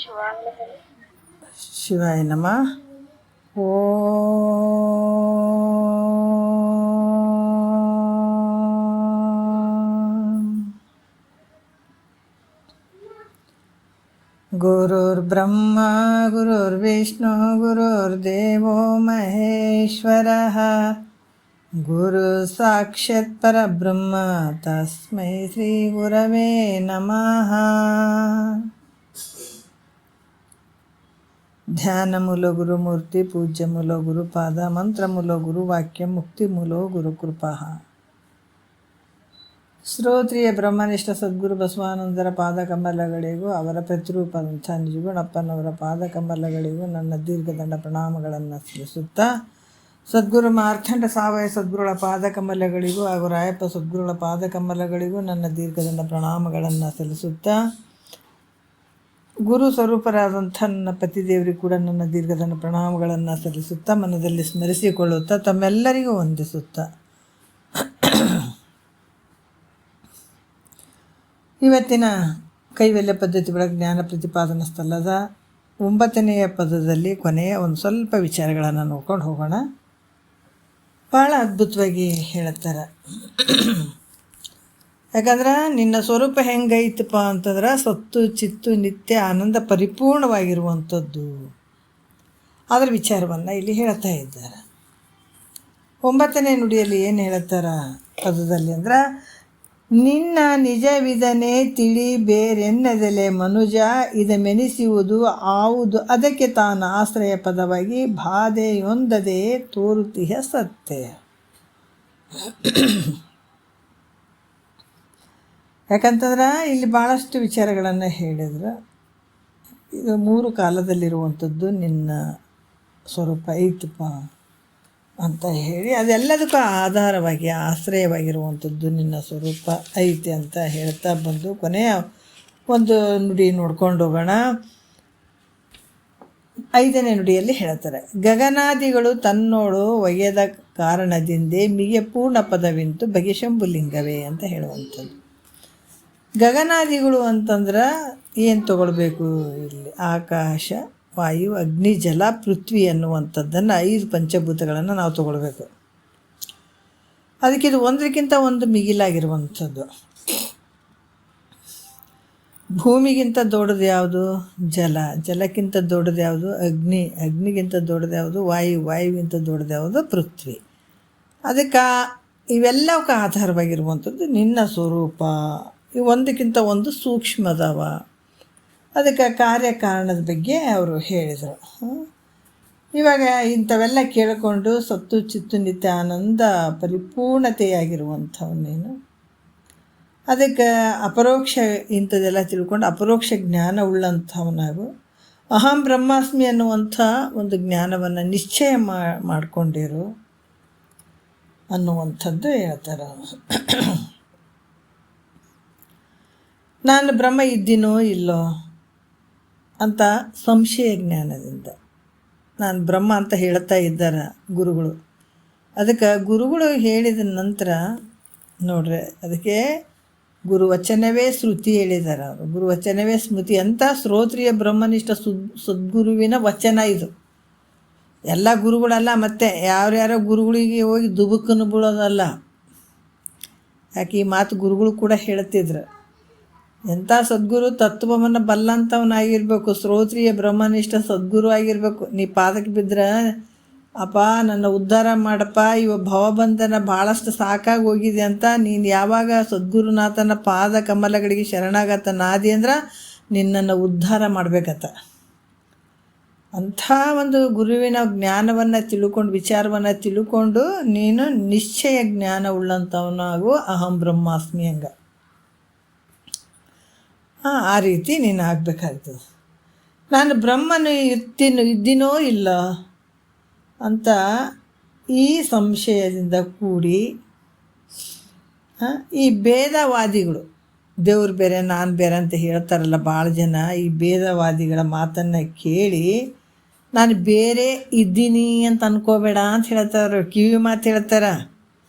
ಶಿವಾಯ ನಮಃ. ಗುರುರ್ಬ್ರಹ್ಮ ಗುರುರ್ವಿಷ್ಣು ಗುರುರ್ದೇವೋ ಮಹೇಶ್ವರಃ ಗುರು ಸಾಕ್ಷಾತ್ ಪರಬ್ರಹ್ಮ ತಸ್ಮೈ ಶ್ರೀ ಗುರವೇ ನಮಃ. ಧ್ಯಾನ ಮೂಲ ಗುರುಮೂರ್ತಿ ಪೂಜ್ಯ ಮೂಲ ಗುರುಪಾದ ಮಂತ್ರ ಮೂಲ ಗುರುವಾಕ್ಯ ಮುಕ್ತಿ ಮೂಲ ಗುರುಕೃಪಾ. ಶ್ರೋತ್ರಿಯ ಬ್ರಹ್ಮನಿಷ್ಠ ಸದ್ಗುರು ಬಸವಾನಂದರ ಪಾದಕಮಲಗಳಿಗೂ ಅವರ ಪ್ರತಿರೂಪದಂಥ ನಿಜಗುಣಪ್ಪನವರ ಪಾದಕಮಲಗಳಿಗೂ ನನ್ನ ದೀರ್ಘದಂಡ ಪ್ರಣಾಮಗಳನ್ನು ಸಲ್ಲಿಸುತ್ತಾ, ಸದ್ಗುರು ಮಾರ್ಕಂಡ ಸಾವಯ ಸದ್ಗುರುಗಳ ಪಾದಕಮಲಗಳಿಗೂ ಹಾಗೂ ರಾಯಪ್ಪ ಸದ್ಗುರುಗಳ ಪಾದಕಮಲಗಳಿಗೂ ನನ್ನ ದೀರ್ಘದಂಡ ಪ್ರಣಾಮಗಳನ್ನು ಸಲ್ಲಿಸುತ್ತಾ, ಗುರು ಸ್ವರೂಪರಾದಂಥ ನನ್ನ ಪತಿದೇವರಿಗೂ ಕೂಡ ನನ್ನ ದೀರ್ಘದಂಡ ಪ್ರಣಾಮಗಳನ್ನು ಸಲ್ಲಿಸುತ್ತಾ, ಮನದಲ್ಲಿ ಸ್ಮರಿಸಿಕೊಳ್ಳುತ್ತಾ, ತಮ್ಮೆಲ್ಲರಿಗೂ ವಂದಿಸುತ್ತಾ, ಇವತ್ತಿನ ಕೈವಲ್ಯ ಪದ್ಧತಿ ಒಳಗೆ ಜ್ಞಾನ ಪ್ರತಿಪಾದನಾ ಸ್ಥಳದ 9ನೇ ಪದದಲ್ಲಿ ಕೊನೆಯ ಒಂದು ಸ್ವಲ್ಪ ವಿಚಾರಗಳನ್ನು ನೋಡ್ಕೊಂಡು ಹೋಗೋಣ. ಭಾಳ ಅದ್ಭುತವಾಗಿ ಹೇಳ್ತಾರೆ. ಯಾಕಂದ್ರೆ ನಿನ್ನ ಸ್ವರೂಪ ಹೆಂಗೈತಪ್ಪ ಅಂತಂದ್ರೆ ಸತ್ತು ಚಿತ್ತು ನಿತ್ಯ ಆನಂದ ಪರಿಪೂರ್ಣವಾಗಿರುವಂಥದ್ದು ಅದರ ವಿಚಾರವನ್ನು ಇಲ್ಲಿ ಹೇಳ್ತಾ ಇದ್ದಾರೆ. 9ನೇ ನುಡಿಯಲ್ಲಿ ಏನು ಹೇಳ್ತಾರ ಪದದಲ್ಲಿ ಅಂದ್ರೆ, ನಿನ್ನ ನಿಜವಿದನೆ ತಿಳಿ ಬೇರೆನ್ನದಲೆ ಮನುಜ ಇದಮೆನಿಸುವುದು ಆವುದು ಅದಕ್ಕೆ ತಾನು ಆಶ್ರಯ ಪದವಾಗಿ ಬಾಧೆಯೊಂದದೆ ತೋರುತಿಹ ಸತ್ಯ. ಯಾಕಂತಂದ್ರೆ ಇಲ್ಲಿ ಭಾಳಷ್ಟು ವಿಚಾರಗಳನ್ನು ಹೇಳಿದ್ರು. ಇದು 3 ಕಾಲದಲ್ಲಿರುವಂಥದ್ದು ನಿನ್ನ ಸ್ವರೂಪ ಐತಪ್ಪ ಅಂತ ಹೇಳಿ, ಅದೆಲ್ಲದಕ್ಕೂ ಆಧಾರವಾಗಿ ಆಶ್ರಯವಾಗಿರುವಂಥದ್ದು ನಿನ್ನ ಸ್ವರೂಪ ಐತೆ ಅಂತ ಹೇಳ್ತಾ ಬಂದು ಕೊನೆಯ ಒಂದು ನುಡಿ ನೋಡ್ಕೊಂಡು ಹೋಗೋಣ. 5ನೇ ನುಡಿಯಲ್ಲಿ ಹೇಳ್ತಾರೆ, ಗಗನಾದಿಗಳು ತನ್ನೋಡು ಒಯ್ಯದ ಕಾರಣದಿಂದೇ ಮಿಗೆ ಪೂರ್ಣ ಪದವಿಂತು ಬಗೆಶಂಭುಲಿಂಗವೇ ಅಂತ ಹೇಳುವಂಥದ್ದು. ಗಗನಾದಿಗಳು ಅಂತಂದ್ರೆ ಏನು ತಗೊಳ್ಬೇಕು ಇಲ್ಲಿ? ಆಕಾಶ, ವಾಯು, ಅಗ್ನಿ, ಜಲ, ಪೃಥ್ವಿ ಅನ್ನುವಂಥದ್ದನ್ನು 5 ಪಂಚಭೂತಗಳನ್ನು ನಾವು ತಗೊಳ್ಬೇಕು. ಅದಕ್ಕೆ ಇದು ಒಂದಕ್ಕಿಂತ ಒಂದು ಮಿಗಿಲಾಗಿರುವಂಥದ್ದು. ಭೂಮಿಗಿಂತ ದೊಡ್ಡದು ಯಾವುದು? ಜಲ. ಜಲಕ್ಕಿಂತ ದೊಡ್ಡದು ಯಾವುದು? ಅಗ್ನಿ. ಅಗ್ನಿಗಿಂತ ದೊಡ್ಡದು ಯಾವುದು? ವಾಯು. ವಾಯುವಿಗಿಂತ ದೊಡ್ಡದು ಯಾವುದು? ಪೃಥ್ವಿ. ಅದಕ್ಕೆ ಇವೆಲ್ಲವಕ್ಕೆ ಆಧಾರವಾಗಿರುವಂಥದ್ದು ನಿನ್ನ ಸ್ವರೂಪ. ಇವು ಒಂದಕ್ಕಿಂತ ಒಂದು ಸೂಕ್ಷ್ಮದವ. ಅದಕ್ಕೆ ಕಾರ್ಯಕಾರಣದ ಬಗ್ಗೆ ಅವರು ಹೇಳಿದರು. ಇವಾಗ ಇಂಥವೆಲ್ಲ ಕೇಳಿಕೊಂಡು ಸತ್ತು ಚಿತ್ತು ನಿತ್ಯ ಆನಂದ ಪರಿಪೂರ್ಣತೆಯಾಗಿರುವಂಥವನ್ನೇನು, ಅದಕ್ಕೆ ಅಪರೋಕ್ಷ ಇಂಥದ್ದೆಲ್ಲ ತಿಳ್ಕೊಂಡು ಅಪರೋಕ್ಷ ಜ್ಞಾನ ಉಳ್ಳಂಥವನಾಗು, ಅಹಂ ಬ್ರಹ್ಮಾಸ್ಮಿ ಅನ್ನುವಂಥ ಒಂದು ಜ್ಞಾನವನ್ನು ನಿಶ್ಚಯ ಮಾಡಿಕೊಂಡಿರು ಅನ್ನುವಂಥದ್ದು ಹೇಳ್ತಾರೆ. ನಾನು ಬ್ರಹ್ಮ ಇದ್ದೀನೋ ಇಲ್ಲೋ ಅಂತ ಸಂಶಯ ಜ್ಞಾನದಿಂದ ನಾನು ಬ್ರಹ್ಮ ಅಂತ ಹೇಳ್ತಾ ಇದ್ದಾರೆ ಗುರುಗಳು. ಅದಕ್ಕೆ ಗುರುಗಳು ಹೇಳಿದ ನಂತರ ನೋಡ್ರಿ, ಅದಕ್ಕೆ ಗುರುವಚನವೇ ಶ್ರುತಿ ಹೇಳಿದ್ದಾರೆ ಅವರು. ಗುರುವಚನವೇ ಸ್ಮೃತಿ ಅಂತ ಶ್ರೋತ್ರಿಯ ಬ್ರಹ್ಮನಿಷ್ಠ ಸದ್ಗುರುವಿನ ವಚನ ಇದು. ಎಲ್ಲ ಗುರುಗಳಲ್ಲ, ಮತ್ತು ಯಾರ್ಯಾರೋ ಗುರುಗಳಿಗೆ ಹೋಗಿ ದುಬುಕನ್ನು ಬೀಳೋದಲ್ಲ. ಯಾಕೆ ಈ ಮಾತು ಗುರುಗಳು ಕೂಡ ಹೇಳ್ತಿದ್ರು. ಎಂಥ ಸದ್ಗುರು ತತ್ವವನ್ನು ಬಲ್ಲಂಥವನಾಗಿರ್ಬೇಕು, ಶ್ರೋತ್ರಿಯ ಬ್ರಹ್ಮನಿಷ್ಠ ಸದ್ಗುರು ಆಗಿರಬೇಕು. ನೀ ಪಾದಕ್ಕೆ ಬಿದ್ದರೆ, ಅಪ್ಪ ನನ್ನ ಉದ್ಧಾರ ಮಾಡಪ್ಪ, ಇವ ಭವಬಂಧನ ಭಾಳಷ್ಟು ಸಾಕಾಗಿ ಹೋಗಿದೆ ಅಂತ ನೀನು ಯಾವಾಗ ಸದ್ಗುರುನಾಥನ ಪಾದ ಕಮಲಗಳಿಗೆ ಶರಣಾಗತ ನಾದಿ ಅಂದ್ರೆ ನಿನ್ನನ್ನು ಉದ್ಧಾರ ಮಾಡಬೇಕತ್ತ. ಅಂಥ ಒಂದು ಗುರುವಿನ ಜ್ಞಾನವನ್ನು ತಿಳ್ಕೊಂಡು, ವಿಚಾರವನ್ನು ತಿಳ್ಕೊಂಡು ನೀನು ನಿಶ್ಚಯ ಜ್ಞಾನ ಉಳ್ಳಂಥವನಾಗು, ಅಹಂ ಬ್ರಹ್ಮಾಸ್ಮಿ ಹಂಗೆ ಆ ರೀತಿ ನೀನು ಆಗಬೇಕಾಗ್ತದೆ. ನಾನು ಬ್ರಹ್ಮನು ಇದ್ದೀನೋ ಇಲ್ಲ ಅಂತ ಈ ಸಂಶಯದಿಂದ ಕೂಡಿ ಈ ಭೇದವಾದಿಗಳು, ದೇವ್ರು ಬೇರೆ ನಾನು ಬೇರೆ ಅಂತ ಹೇಳ್ತಾರಲ್ಲ ಭಾಳ ಜನ, ಈ ಭೇದವಾದಿಗಳ ಮಾತನ್ನು ಕೇಳಿ ನಾನು ಬೇರೆ ಇದ್ದೀನಿ ಅಂತ ಅನ್ಕೋಬೇಡ ಅಂತ ಹೇಳ್ತಾರೆ. ಕಿವಿ ಮಾತು ಹೇಳ್ತಾರೆ.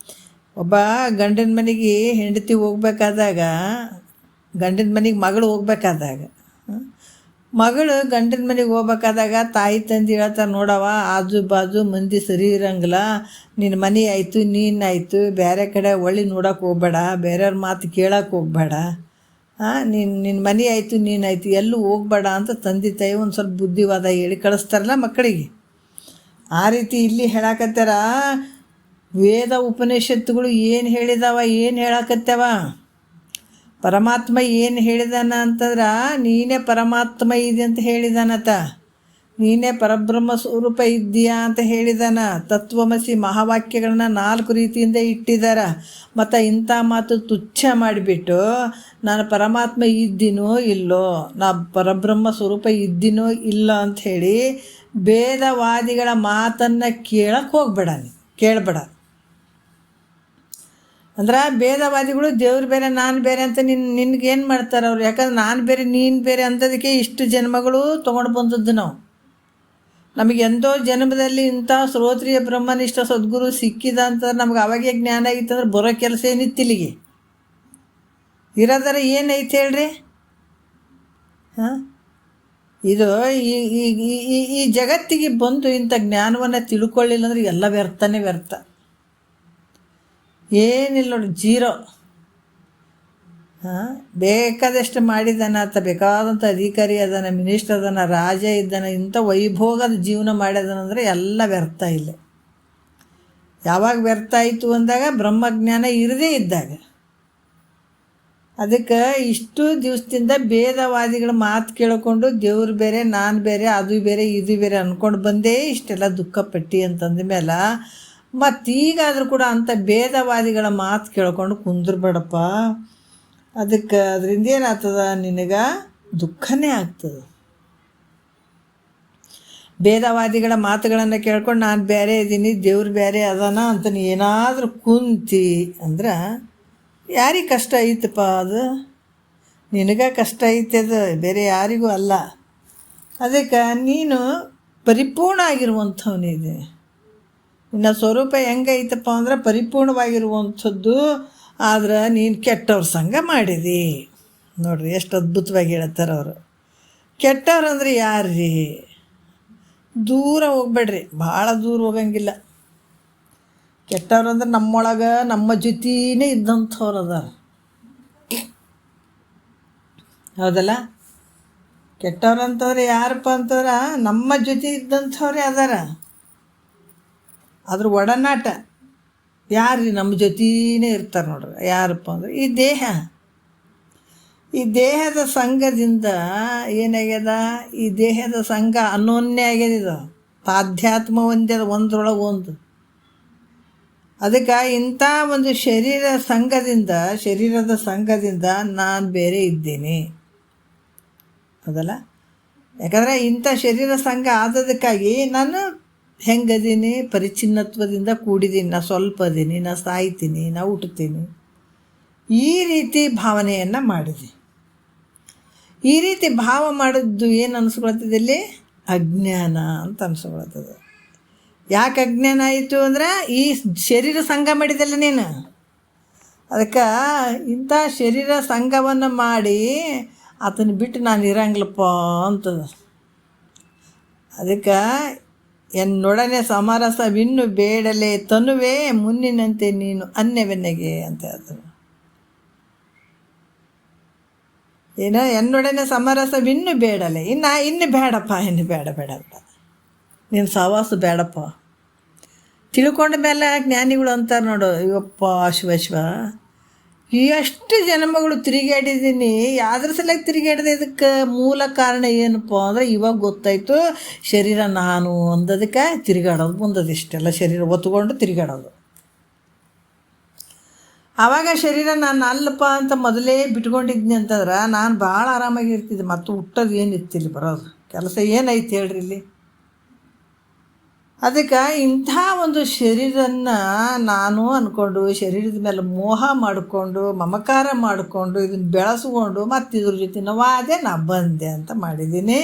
ಒಬ್ಬ ಗಂಡನ ಮನೆಗೆ ಹೆಂಡತಿ ಹೋಗ್ಬೇಕಾದಾಗ, ಗಂಡನ ಮನೆಗೆ ಮಗಳು ಹೋಗ್ಬೇಕಾದಾಗ ಮಗಳು ಗಂಡನ ಮನೆಗೆ ಹೋಗ್ಬೇಕಾದಾಗ ತಾಯಿ ತಂದೆ ಹೇಳ್ತಾರೆ, ನೋಡವ ಆಜು ಬಾಜು ಮಂದಿ ಸರಿ ಇರಂಗಿಲ್ಲ, ನಿನ್ನ ಮನೆ ಆಯಿತು ನೀನಾಯಿತು, ಬೇರೆ ಕಡೆ ಒಳ್ಳೆ ನೋಡೋಕೆ ಹೋಗ್ಬೇಡ, ಬೇರೆಯವ್ರ ಮಾತು ಕೇಳೋಕೆ ಹೋಗ್ಬೇಡ, ನಿನ್ನ ಮನೆ ಆಯಿತು ನೀನಾಯಿತು ಎಲ್ಲೂ ಹೋಗ್ಬೇಡ ಅಂತ ತಂದೆ ತಾಯಿ ಒಂದು ಸ್ವಲ್ಪ ಬುದ್ಧಿವಾದ ಹೇಳಿ ಕಳಿಸ್ತಾರಲ್ಲ ಮಕ್ಕಳಿಗೆ. ಆ ರೀತಿ ಇಲ್ಲಿ ಹೇಳಕತ್ತಾರ. ವೇದ ಉಪನಿಷತ್ತುಗಳು ಏನು ಹೇಳಿದಾವ, ಏನು ಹೇಳಕತ್ತಾವ, ಪರಮಾತ್ಮ ಏನು ಹೇಳಿದಾನ ಅಂತಂದ್ರೆ ನೀನೇ ಪರಮಾತ್ಮ ಇದೆ ಅಂತ ಹೇಳಿದಾನತ, ನೀನೇ ಪರಬ್ರಹ್ಮ ಸ್ವರೂಪ ಇದ್ದೀಯಾ ಅಂತ ಹೇಳಿದಾನ. ತತ್ವಮಸಿ ಮಹಾವಾಕ್ಯಗಳನ್ನ 4 ರೀತಿಯಿಂದ ಇಟ್ಟಿದ್ದಾರ. ಮತ್ತು ಇಂಥ ಮಾತು ತುಚ್ಛ ಮಾಡಿಬಿಟ್ಟು ನಾನು ಪರಮಾತ್ಮ ಇದ್ದೀನೋ ಇಲ್ಲೋ, ನಾ ಪರಬ್ರಹ್ಮ ಸ್ವರೂಪ ಇದ್ದೀನೋ ಇಲ್ಲ ಅಂಥೇಳಿ ಭೇದವಾದಿಗಳ ಮಾತನ್ನು ಕೇಳಕ್ಕೆ ಹೋಗ್ಬೇಡ, ಕೇಳಬೇಡ. ಅಂದ್ರೆ ಭೇದವಾದಿಗಳು ದೇವ್ರು ಬೇರೆ ನಾನು ಬೇರೆ ಅಂತ ನಿನ್ಗೇನು ಮಾಡ್ತಾರೆ ಅವ್ರು. ಯಾಕಂದ್ರೆ ನಾನು ಬೇರೆ ನೀನು ಬೇರೆ ಅಂಥದಕ್ಕೆ ಇಷ್ಟು ಜನ್ಮಗಳು ತೊಗೊಂಡು ಬಂದದ್ದು ನಾವು. ನಮಗೆ ಎಂದೋ ಜನ್ಮದಲ್ಲಿ ಇಂಥ ಶ್ರೋತ್ರಿಯ ಬ್ರಹ್ಮನಿಷ್ಠ ಸದ್ಗುರು ಸಿಕ್ಕಿದ ಅಂತಂದ್ರೆ ನಮ್ಗೆ ಅವಾಗೇ ಜ್ಞಾನ ಆಗಿತ್ತಂದ್ರೆ ಬರೋ ಕೆಲಸ ಏನಿತ್ತು ಇಲ್ಲಿಗೆ ಇರೋದರ ಏನೈತೆ ಹೇಳ್ರಿ. ಇದು ಈ ಜಗತ್ತಿಗೆ ಬಂದು ಇಂಥ ಜ್ಞಾನವನ್ನು ತಿಳ್ಕೊಳ್ಳಿಲ್ಲ ಅಂದ್ರೆ ಎಲ್ಲ ವ್ಯರ್ಥನೇ ವ್ಯರ್ಥ, ಏನಿಲ್ಲ ನೋಡಿ, ಜೀರೋ. ಬೇಕಾದಷ್ಟು ಮಾಡಿದಾನ ಆತ, ಬೇಕಾದಂಥ ಅಧಿಕಾರಿ ಅದಾನ, ಮಿನಿಸ್ಟರ್ ಅದಾನ, ರಾಜ ಇದ್ದಾನೆ, ಇಂಥ ವೈಭೋಗದ ಜೀವನ ಮಾಡ್ಯದಾನಂದ್ರೆ ಎಲ್ಲ ವ್ಯರ್ಥ. ಇಲ್ಲ ಯಾವಾಗ ವ್ಯರ್ಥ ಆಯಿತು ಅಂದಾಗ ಬ್ರಹ್ಮಜ್ಞಾನ ಇರದೇ ಇದ್ದಾಗ. ಅದಕ್ಕೆ ಇಷ್ಟು ದಿವಸದಿಂದ ಭೇದವಾದಿಗಳ ಮಾತು ಕೇಳಿಕೊಂಡು ದೇವ್ರು ಬೇರೆ ನಾನು ಬೇರೆ ಅದು ಬೇರೆ ಇದು ಬೇರೆ ಅಂದ್ಕೊಂಡು ಬಂದೇ ಇಷ್ಟೆಲ್ಲ ದುಃಖಪಟ್ಟಿ ಅಂತಂದ ಮೇಲೆ ಮತ್ತೀಗಾದರೂ ಕೂಡ ಅಂಥ ಭೇದವಾದಿಗಳ ಮಾತು ಕೇಳ್ಕೊಂಡು ಕುಂದ್ರಬೇಡಪ್ಪ. ಅದಕ್ಕೆ ಅದರಿಂದ ಏನಾಗ್ತದ, ನಿನಗೆ ದುಃಖನೇ ಆಗ್ತದೆ. ಭೇದವಾದಿಗಳ ಮಾತುಗಳನ್ನು ಕೇಳ್ಕೊಂಡು ನಾನು ಬೇರೆ ಇದ್ದೀನಿ ದೇವ್ರು ಬೇರೆ ಅದಾನ ಅಂತ ನೀ ಏನಾದರೂ ಕುಂತಿ ಅಂದ್ರೆ ಯಾರಿಗೆ ಕಷ್ಟ ಐತಪ್ಪ, ಅದು ನಿನಗೆ ಕಷ್ಟ ಐತೆ, ಅದು ಬೇರೆ ಯಾರಿಗೂ ಅಲ್ಲ. ಅದಕ್ಕೆ ನೀನು ಪರಿಪೂರ್ಣ ಆಗಿರುವಂಥವನಿದೆ. ನಿನ್ನ ಸ್ವರೂಪ ಹೆಂಗೈತಪ್ಪ ಅಂದ್ರೆ ಪರಿಪೂರ್ಣವಾಗಿರುವಂಥದ್ದು. ಆದ್ರೆ ನೀನು ಕೆಟ್ಟವ್ರ ಸಂಘ ಮಾಡಿದಿ. ನೋಡ್ರಿ ಎಷ್ಟು ಅದ್ಭುತವಾಗಿ ಹೇಳ್ತಾರೆ ಅವರು. ಕೆಟ್ಟವ್ರು ಅಂದ್ರೆ ಯಾರು ರೀ? ದೂರ ಹೋಗ್ಬೇಡ್ರಿ, ಭಾಳ ದೂರ ಹೋಗಂಗಿಲ್ಲ. ಕೆಟ್ಟವ್ರು ಅಂದ್ರೆ ನಮ್ಮೊಳಗೆ ನಮ್ಮ ಜೊತೆನೇ ಇದ್ದಂಥವ್ರು ಅದಾರ, ಹೌದಲ್ಲ? ಕೆಟ್ಟವ್ರು ಅಂತಂದ್ರೆ ಯಾರಪ್ಪ ಅಂತಂದ್ರೆ ನಮ್ಮ ಜೊತೆ ಇದ್ದಂಥವ್ರೇ ಅದಾರ. ಅದ್ರ ಒಡನಾಟ ಯಾರು ರೀ? ನಮ್ಮ ಜೊತೆನೇ ಇರ್ತಾರೆ ನೋಡ್ರಿ. ಯಾರಪ್ಪ ಅಂದ್ರೆ ಈ ದೇಹ. ಈ ದೇಹದ ಸಂಘದಿಂದ ಏನಾಗ್ಯದ, ಈ ದೇಹದ ಸಂಘ ಅನ್ಯೋನ್ಯ ಆಗ್ಯದ. ಇದು ಆಧ್ಯಾತ್ಮ ಒಂದೇ, ಒಂದ್ರೊಳಗೆ ಒಂದು. ಅದಕ್ಕೆ ಇಂಥ ಒಂದು ಶರೀರದ ಸಂಘದಿಂದ ನಾನು ಬೇರೆ ಇದ್ದೀನಿ, ಹೌದಲ್ಲ? ಯಾಕಂದರೆ ಇಂಥ ಶರೀರ ಸಂಘ ಆದದಕ್ಕಾಗಿ ನಾನು ಹೆಂಗದೀನಿ, ಪರಿಚ್ಛಿನ್ನತ್ವದಿಂದ ಕೂಡಿದ್ದೀನಿ. ನಾ ಸ್ವಲ್ಪ ಅದೀನಿ, ನಾ ಸಾಯ್ತೀನಿ, ನಾ ಹುಟ್ಟುತ್ತೀನಿ, ಈ ರೀತಿ ಭಾವನೆಯನ್ನು ಮಾಡಿದೆ. ಈ ರೀತಿ ಭಾವ ಮಾಡಿದ್ದು ಏನು ಅನಿಸ್ಕೊಳ್ತದೆ ಇಲ್ಲಿ? ಅಜ್ಞಾನ ಅಂತ ಅನಿಸ್ಕೊಳ್ತದೆ. ಯಾಕೆ ಅಜ್ಞಾನ ಆಯಿತು ಅಂದ್ರೆ ಈ ಶರೀರ ಸಂಘ ಮಾಡಿದಲ್ಲ ನೀನು. ಅದಕ್ಕೆ ಇಂಥ ಶರೀರ ಸಂಘವನ್ನು ಮಾಡಿ ಅದನ್ನು ಬಿಟ್ಟು ನಾನು ಇರಂಗಿಲ್ಲಪ್ಪ ಅಂತದ. ಅದಕ್ಕೆ ಎನ್ನೊಡನೆ ಸಮರಸವಿನ್ನು ಬೇಡಲೇ ತನುವೆ ಮುನ್ನಿನಂತೆ ನೀನು ಅನ್ಯವೆನ್ನೆಗೆ ಅಂತ ಹೇಳ್ತಾರೆ. ಏನೋ ಎನ್ನೊಡನೆ ಸಮರಸವಿನ್ನು ಬೇಡಲೇ, ಇನ್ನು ಬೇಡಪ್ಪ, ಇನ್ನು ಬೇಡ ಬೇಡ ಬೇಡ, ನೀನು ಸಹವಾಸ ಬೇಡಪ್ಪ. ತಿಳ್ಕೊಂಡ ಮೇಲೆ ಜ್ಞಾನಿಗಳು ಅಂತಾರೆ ನೋಡು, ಇವಪ್ಪ ಶಿವ ಎಷ್ಟು ಜನ್ಮಗಳು ತಿರುಗಾಡಿದ್ದೀನಿ, ಯಾವ್ದ್ರ ಸಲಕ್ಕೆ ತಿರುಗಾಡಿದೆ, ಇದಕ್ಕೆ ಮೂಲ ಕಾರಣ ಏನಪ್ಪ ಅಂದರೆ ಇವಾಗ ಗೊತ್ತಾಯಿತು, ಶರೀರ ನಾನು ಅಂದದಕ್ಕೆ ತಿರುಗಾಡೋದು ಬಂದದ್ದು. ಇಷ್ಟೆಲ್ಲ ಶರೀರ ಒತ್ಕೊಂಡು ತಿರುಗಾಡೋದು. ಆವಾಗ ಶರೀರ ನಾನು ಅಲ್ಲಪ್ಪ ಅಂತ ಮೊದಲೇ ಬಿಟ್ಕೊಂಡಿದ್ನಿ ಅಂತಂದ್ರೆ ನಾನು ಭಾಳ ಆರಾಮಾಗಿರ್ತಿದ್ದೆ. ಮತ್ತು ಹುಟ್ಟೋದು ಏನಿತ್ತಿಲ್ಲಿ ಬರೋದು ಕೆಲಸ ಏನೈತೆ ಹೇಳ್ರಿ ಇಲ್ಲಿ. ಅದಕ್ಕೆ ಇಂಥ ಒಂದು ಶರೀರನ್ನು ನಾನು ಅಂದ್ಕೊಂಡು ಶರೀರದ ಮೇಲೆ ಮೋಹ ಮಾಡಿಕೊಂಡು ಮಮಕಾರ ಮಾಡಿಕೊಂಡು ಇದನ್ನು ಬೆಳೆಸ್ಕೊಂಡು ಮತ್ತು ಇದ್ರ ಜೊತೆ ನೋವಾದೆ ನಾ ಬಂದೆ ಅಂತ ಮಾಡಿದ್ದೀನಿ.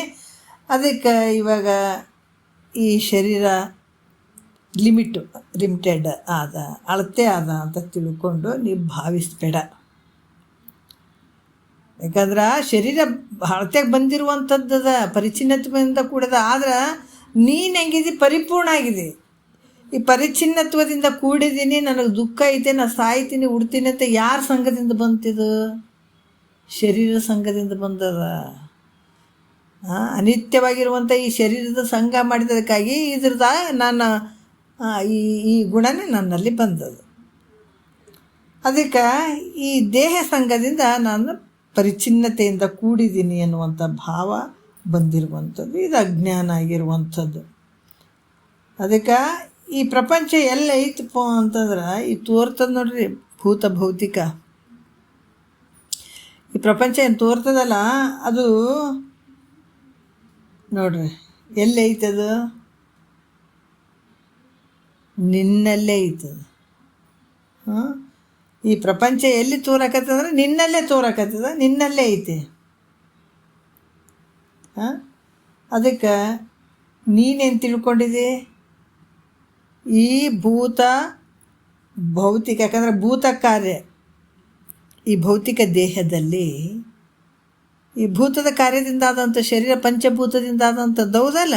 ಅದಕ್ಕೆ ಇವಾಗ ಈ ಶರೀರ ಲಿಮಿಟೆಡ್ ಆದ, ಅಳತೆ ಆದ ಅಂತ ತಿಳ್ಕೊಂಡು ನೀವು ಭಾವಿಸ್ಬೇಡ. ಯಾಕಂದ್ರೆ ಶರೀರ ಅಳತೆಗೆ ಬಂದಿರುವಂಥದ್ದದ, ಪರಿಚ್ಛಿನ್ನತ್ವದಿಂದ ಕೂಡದ. ಆದ್ರೆ ನೀನು ಹೆಂಗಿದಿ ಪರಿಪೂರ್ಣ ಆಗಿದೆ. ಈ ಪರಿಚ್ಛಿನ್ನತ್ವದಿಂದ ಕೂಡಿದ್ದೀನಿ, ನನಗೆ ದುಃಖ ಐತೆ, ನಾನು ಸಾಯ್ತೀನಿ, ಉಡ್ತೀನಿ ಅಂತ ಯಾರ ಸಂಘದಿಂದ ಬಂತಿದು? ಶರೀರ ಸಂಘದಿಂದ ಬಂದದ. ಅನಿತ್ಯವಾಗಿರುವಂಥ ಈ ಶರೀರದ ಸಂಘ ಮಾಡಿದ್ದಕ್ಕಾಗಿ ಇದ್ರದ ನಾನು ಈ ಗುಣನೇ ನನ್ನಲ್ಲಿ ಬಂದದ್ದು. ಅದಕ್ಕೆ ಈ ದೇಹ ಸಂಘದಿಂದ ನಾನು ಪರಿಚ್ಛಿನ್ನತೆಯಿಂದ ಕೂಡಿದ್ದೀನಿ ಅನ್ನುವಂಥ ಭಾವ ಬಂದಿರುವಂಥದ್ದು. ಇದು ಅಜ್ಞಾನ ಆಗಿರುವಂಥದ್ದು. ಅದಕ್ಕೆ ಈ ಪ್ರಪಂಚ ಎಲ್ಲ ಐತಪ್ಪ ಅಂತಂದ್ರೆ ಈ ತೋರ್ತದ ನೋಡ್ರಿ, ಭೂತ ಭೌತಿಕ. ಈ ಪ್ರಪಂಚ ಏನು ತೋರ್ತದಲ್ಲ, ಅದು ನೋಡ್ರಿ ಎಲ್ಲಿ ಐತದು? ನಿನ್ನಲ್ಲೇ ಐತದ. ಈ ಪ್ರಪಂಚ ಎಲ್ಲಿ ತೋರಕತ್ತಂದ್ರೆ ನಿನ್ನಲ್ಲೇ ತೋರಕತ್ತದ, ನಿನ್ನಲ್ಲೇ ಐತೆ. ಅದಕ್ಕೆ ನೀನೇನು ತಿಳ್ಕೊಂಡಿದೆ? ಈ ಭೂತ ಭೌತಿಕ, ಯಾಕಂದ್ರೆ ಭೂತ ಕಾರ್ಯ ಈ ಭೌತಿಕ ದೇಹದಲ್ಲಿ, ಈ ಭೂತದ ಕಾರ್ಯದಿಂದ ಆದಂಥ ಶರೀರ ಪಂಚಭೂತದಿಂದ ಆದಂಥದ್ದು ಹೌದಲ್ಲ.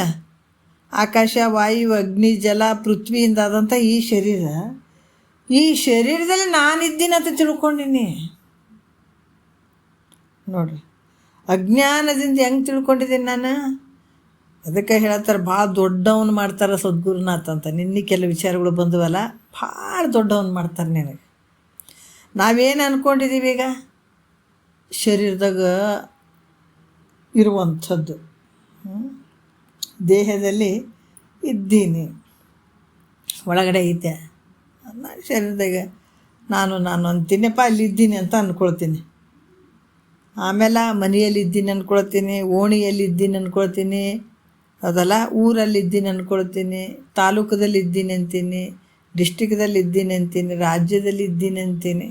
ಆಕಾಶ, ವಾಯು, ಅಗ್ನಿ, ಜಲ, ಪೃಥ್ವಿಯಿಂದ ಆದಂಥ ಈ ಶರೀರ, ಈ ಶರೀರದಲ್ಲಿ ನಾನಿದ್ದೀನಿ ಅಂತ ತಿಳ್ಕೊಂಡಿನಿ ನೋಡ್ರಿ. ಅಜ್ಞಾನದಿಂದ ಹೆಂಗೆ ತಿಳ್ಕೊಂಡಿದ್ದೀನಿ ನಾನು? ಅದಕ್ಕೆ ಹೇಳ್ತಾರೆ ಭಾಳ ದೊಡ್ಡವನು ಮಾಡ್ತಾರೆ ಸದ್ಗುರುನಾಥ್ ಅಂತ. ನಿನ್ನೆ ಕೆಲವು ವಿಚಾರಗಳು ಬಂದವಲ್ಲ, ಭಾಳ ದೊಡ್ಡವನು ಮಾಡ್ತಾರೆ ನಿನಗೆ. ನಾವೇನು ಅಂದ್ಕೊಂಡಿದ್ದೀವಿ ಈಗ? ಶರೀರದಾಗ ಇರುವಂಥದ್ದು, ದೇಹದಲ್ಲಿ ಇದ್ದೀನಿ, ಒಳಗಡೆ ಐತೆ. ನಾನು ಶರೀರದಾಗ ನಾನು ಅಂತೀನಪ್ಪ, ಅಲ್ಲಿದ್ದೀನಿ ಅಂತ ಅಂದ್ಕೊಳ್ತೀನಿ. ಆಮೇಲೆ ಮನೆಯಲ್ಲಿದ್ದೀನಿ ಅಂದ್ಕೊಳ್ತೀನಿ, ಓಣಿಯಲ್ಲಿದ್ದೀನಿ ಅಂದ್ಕೊಳ್ತೀನಿ, ಅದಲ್ಲ ಊರಲ್ಲಿದ್ದೀನಿ ಅಂದ್ಕೊಳ್ತೀನಿ, ತಾಲೂಕದಲ್ಲಿ ಇದ್ದೀನಿ ಅಂತೀನಿ, ಡಿಸ್ಟಿಕ್ದಲ್ಲಿ ಇದ್ದೀನಿ ಅಂತೀನಿ, ರಾಜ್ಯದಲ್ಲಿ ಇದ್ದೀನಿ ಅಂತೀನಿ,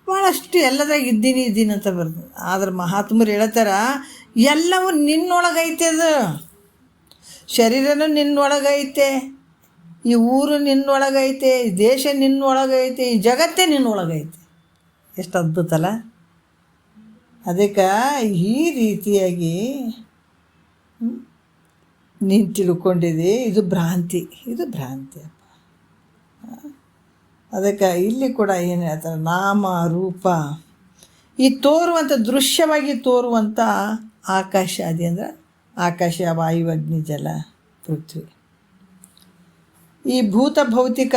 ಭಾಳಷ್ಟು ಎಲ್ಲದಾಗ ಇದ್ದೀನಿ ಅಂತ ಬರ್ತದೆ. ಆದ್ರೆ ಮಹಾತ್ಮರು ಹೇಳ್ತಾರ, ಎಲ್ಲವೂ ನಿನ್ನೊಳಗೈತೆ. ಅದು ಶರೀರನೂ ನಿನ್ನೊಳಗೈತೆ, ಈ ಊರು ನಿನ್ನೊಳಗೈತೆ, ಈ ದೇಶ ನಿನ್ನೊಳಗೈತೆ, ಈ ಜಗತ್ತೇ ನಿನ್ನೊಳಗೈತೆ. ಎಷ್ಟು ಅದ್ಭುತ ಅಲ್ಲ. ಅದಕ್ಕೆ ಈ ರೀತಿಯಾಗಿ ನೀನು ತಿಳ್ಕೊಂಡಿದ್ದಿ, ಇದು ಭ್ರಾಂತಿ ಅಪ್ಪ. ಅದಕ್ಕೆ ಇಲ್ಲಿ ಕೂಡ ಏನು ಹೇಳ್ತಾರೆ, ನಾಮ ರೂಪ, ಈ ತೋರುವಂಥ ದೃಶ್ಯವಾಗಿ ತೋರುವಂಥ ಆಕಾಶ ಅದೇ ಅಂದ್ರೆ ಆಕಾಶ, ವಾಯು, ಅಗ್ನಿ, ಜಲ, ಪೃಥ್ವಿ. ಈ ಭೂತ ಭೌತಿಕ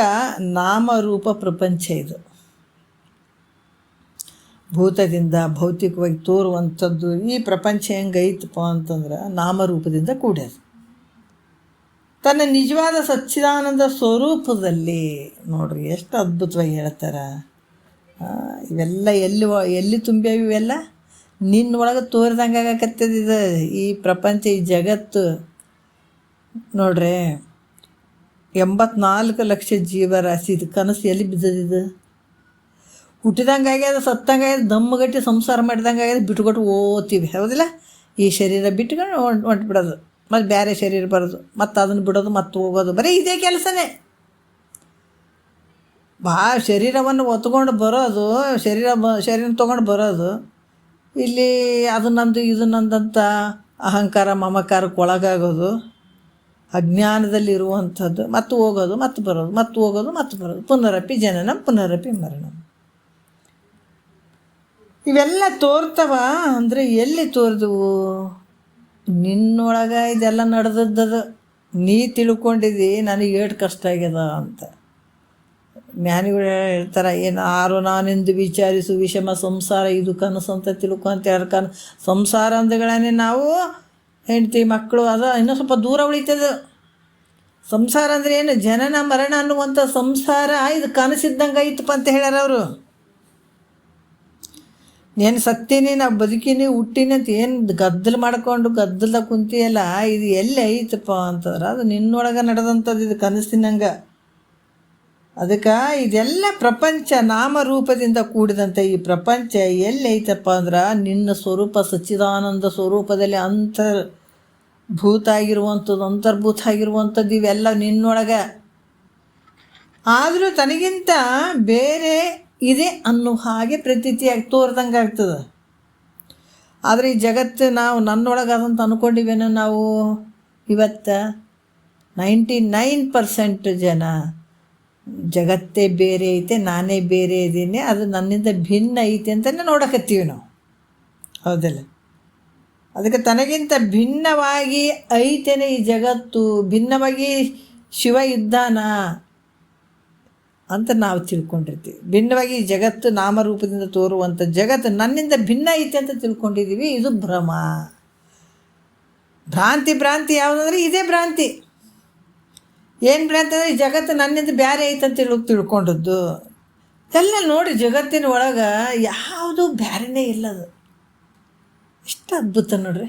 ನಾಮರೂಪ ಪ್ರಪಂಚ. ಇದು ಭೂತದಿಂದ ಭೌತಿಕವಾಗಿ ತೋರುವಂಥದ್ದು. ಈ ಪ್ರಪಂಚ ಹೆಂಗೈತಪ್ಪ ಅಂತಂದ್ರೆ ನಾಮರೂಪದಿಂದ ಕೂಡ್ಯದ. ತನ್ನ ನಿಜವಾದ ಸಚ್ಚಿದಾನಂದ ಸ್ವರೂಪದಲ್ಲಿ ನೋಡ್ರಿ ಎಷ್ಟು ಅದ್ಭುತವಾಗಿ ಹೇಳ್ತಾರೆ. ಇವೆಲ್ಲ ಎಲ್ಲಿ ತುಂಬ್ಯಾವ? ಇವೆಲ್ಲ ನಿನ್ನೊಳಗೆ ತೋರಿದಂಗೆ ಆಗಕತ್ತದ. ಇದು ಈ ಪ್ರಪಂಚ, ಈ ಜಗತ್ತು ನೋಡ್ರಿ, 84 ಲಕ್ಷ ಜೀವರಾಶಿ. ಇದು ಕನಸು ಎಲ್ಲಿ ಬಿದ್ದದಿದು? ಹುಟ್ಟಿದಂಗೆ ಆಗ್ಯದ, ಸತ್ತಂಗೆ ಆಗ್ಯದ, ದಮ್ಮಗಟ್ಟಿ ಸಂಸಾರ ಮಾಡಿದಂಗೆ ಆಗ್ಯದ, ಬಿಟ್ಕೊಟ್ಟು ಓದ್ತೀವಿ ಹೌದಿಲ್ಲ. ಈ ಶರೀರ ಬಿಟ್ಕೊಂಡು ಹೊಂಟ್ಬಿಡೋದು, ಮತ್ತು ಬೇರೆ ಶರೀರ ಬರೋದು, ಮತ್ತು ಅದನ್ನು ಬಿಡೋದು, ಮತ್ತು ಹೋಗೋದು, ಬರೀ ಇದೇ ಕೆಲಸನೇ. ಭಾಳ ಶರೀರವನ್ನು ಹೊತ್ಕೊಂಡು ಬರೋದು, ಶರೀರ ತೊಗೊಂಡು ಬರೋದು, ಇಲ್ಲಿ ಅದು ನಂದು ಇದು ನಂದಂತ ಅಹಂಕಾರ ಮಮಕಾರಕ್ಕೆ ಒಳಗಾಗೋದು, ಅಜ್ಞಾನದಲ್ಲಿರುವಂಥದ್ದು, ಮತ್ತು ಹೋಗೋದು, ಮತ್ತು ಬರೋದು, ಮತ್ತು ಹೋಗೋದು, ಮತ್ತು ಬರೋದು, ಪುನರಪಿ ಜನನ ಪುನರಪಿ ಮರಣ. ಇವೆಲ್ಲ ತೋರ್ತವ ಅಂದರೆ ಎಲ್ಲಿ ತೋರಿದವು? ನಿನ್ನೊಳಗೆ ಇದೆಲ್ಲ ನಡೆದದ್ದು. ನೀ ತಿಳ್ಕೊಂಡಿದ್ದಿ ನನಗೆ ಏಟು ಕಷ್ಟ ಆಗ್ಯದ ಅಂತ. ಜ್ಞಾನಿಗಳು ಹೇಳ್ತಾರೆ, ಏನು ಆರು ನಾನೆಂದು ವಿಚಾರಿಸು ವಿಷಮ ಸಂಸಾರ ಇದು ಕನಸು ಅಂತ ತಿಳ್ಕೊಂತ ಹೇಳ್ಕೊಂಡು. ಸಂಸಾರ ಅಂದಗಳೇ ನಾವು ಹೆಂಡ್ತಿ ಮಕ್ಕಳು, ಅದು ಇನ್ನೂ ಸ್ವಲ್ಪ ದೂರ ಉಳಿತದೆ. ಸಂಸಾರ ಅಂದರೆ ಏನು? ಜನನ ಮರಣ ಅನ್ನುವಂಥ ಸಂಸಾರ ಇದು ಕನಸಿದ್ದಂಗೆ ಐತಪ್ಪ ಅಂತ ಹೇಳ್ಯಾರ ಅವರು. ಏನು ಸತ್ತೀನಿ, ನಾವು ಬದುಕಿನಿ, ಹುಟ್ಟಿನಿ ಅಂತ ಏನು ಗದ್ದಲು ಮಾಡ್ಕೊಂಡು ಗದ್ದಲ್ದಾಗ ಕುಂತಿಯಲ್ಲ, ಇದು ಎಲ್ಲಿ ಐತಪ್ಪ ಅಂತಂದ್ರೆ ಅದು ನಿನ್ನೊಳಗೆ ನಡೆದಂಥದ್ದು. ಇದು ಕನಸಿನಂಗೆ. ಅದಕ್ಕೆ ಇದೆಲ್ಲ ಪ್ರಪಂಚ ನಾಮರೂಪದಿಂದ ಕೂಡಿದಂಥ ಈ ಪ್ರಪಂಚ ಎಲ್ಲಿ ಐತಪ್ಪ ಅಂದ್ರೆ ನಿನ್ನ ಸ್ವರೂಪ ಸಚ್ಚಿದಾನಂದ ಸ್ವರೂಪದಲ್ಲಿ ಅಂತರ್ಭೂತ ಆಗಿರುವಂಥದ್ದು ಇವೆಲ್ಲ ನಿನ್ನೊಳಗೆ. ಆದರೂ ತನಗಿಂತ ಬೇರೆ ಇದೆ ಅನ್ನೋ ಹಾಗೆ ಪ್ರತೀತಿಯಾಗಿ ತೋರ್ದಂಗೆ ಆಗ್ತದೆ. ಆದರೆ ಈ ಜಗತ್ತು ನಾವು ನನ್ನೊಳಗೆ ಅದಂತ ಅಂದ್ಕೊಂಡಿವೇನೋ ನಾವು. ಇವತ್ತು 99% ಜನ ಜಗತ್ತೇ ಬೇರೆ ಐತೆ, ನಾನೇ ಬೇರೆ ಇದ್ದೀನಿ, ಅದು ನನ್ನಿಂದ ಭಿನ್ನ ಐತೆ ಅಂತಲೇ ನೋಡಕತ್ತೀವಿ ನಾವು. ಹೌದಲ್ಲ? ಅದಕ್ಕೆ ತನಗಿಂತ ಭಿನ್ನವಾಗಿ ಐತೇನೆ ಈ ಜಗತ್ತು, ಭಿನ್ನವಾಗಿ ಶಿವ ಇದ್ದಾನ ಅಂತ ನಾವು ತಿಳ್ಕೊಂಡಿರ್ತೀವಿ. ಭಿನ್ನವಾಗಿ ಈ ಜಗತ್ತು ನಾಮರೂಪದಿಂದ ತೋರುವಂಥ ಜಗತ್ತು ನನ್ನಿಂದ ಭಿನ್ನ ಐತೆ ಅಂತ ತಿಳ್ಕೊಂಡಿದ್ದೀವಿ. ಇದು ಭ್ರಮ, ಭ್ರಾಂತಿ ಯಾವುದಂದ್ರೆ ಇದೇ ಭ್ರಾಂತಿ. ಏನು ಭ್ರಾಂತಿ ಅಂದರೆ ಈ ಜಗತ್ತು ನನ್ನಿಂದ ಬೇರೆ ಐತೆ ಅಂತ ತಿಳ್ಕೊಂಡದ್ದು ಎಲ್ಲ. ನೋಡಿ, ಜಗತ್ತಿನ ಒಳಗೆ ಯಾವುದೂ ಬೇರೆನೇ ಇಲ್ಲದು. ಎಷ್ಟು ಅದ್ಭುತ ನೋಡ್ರಿ.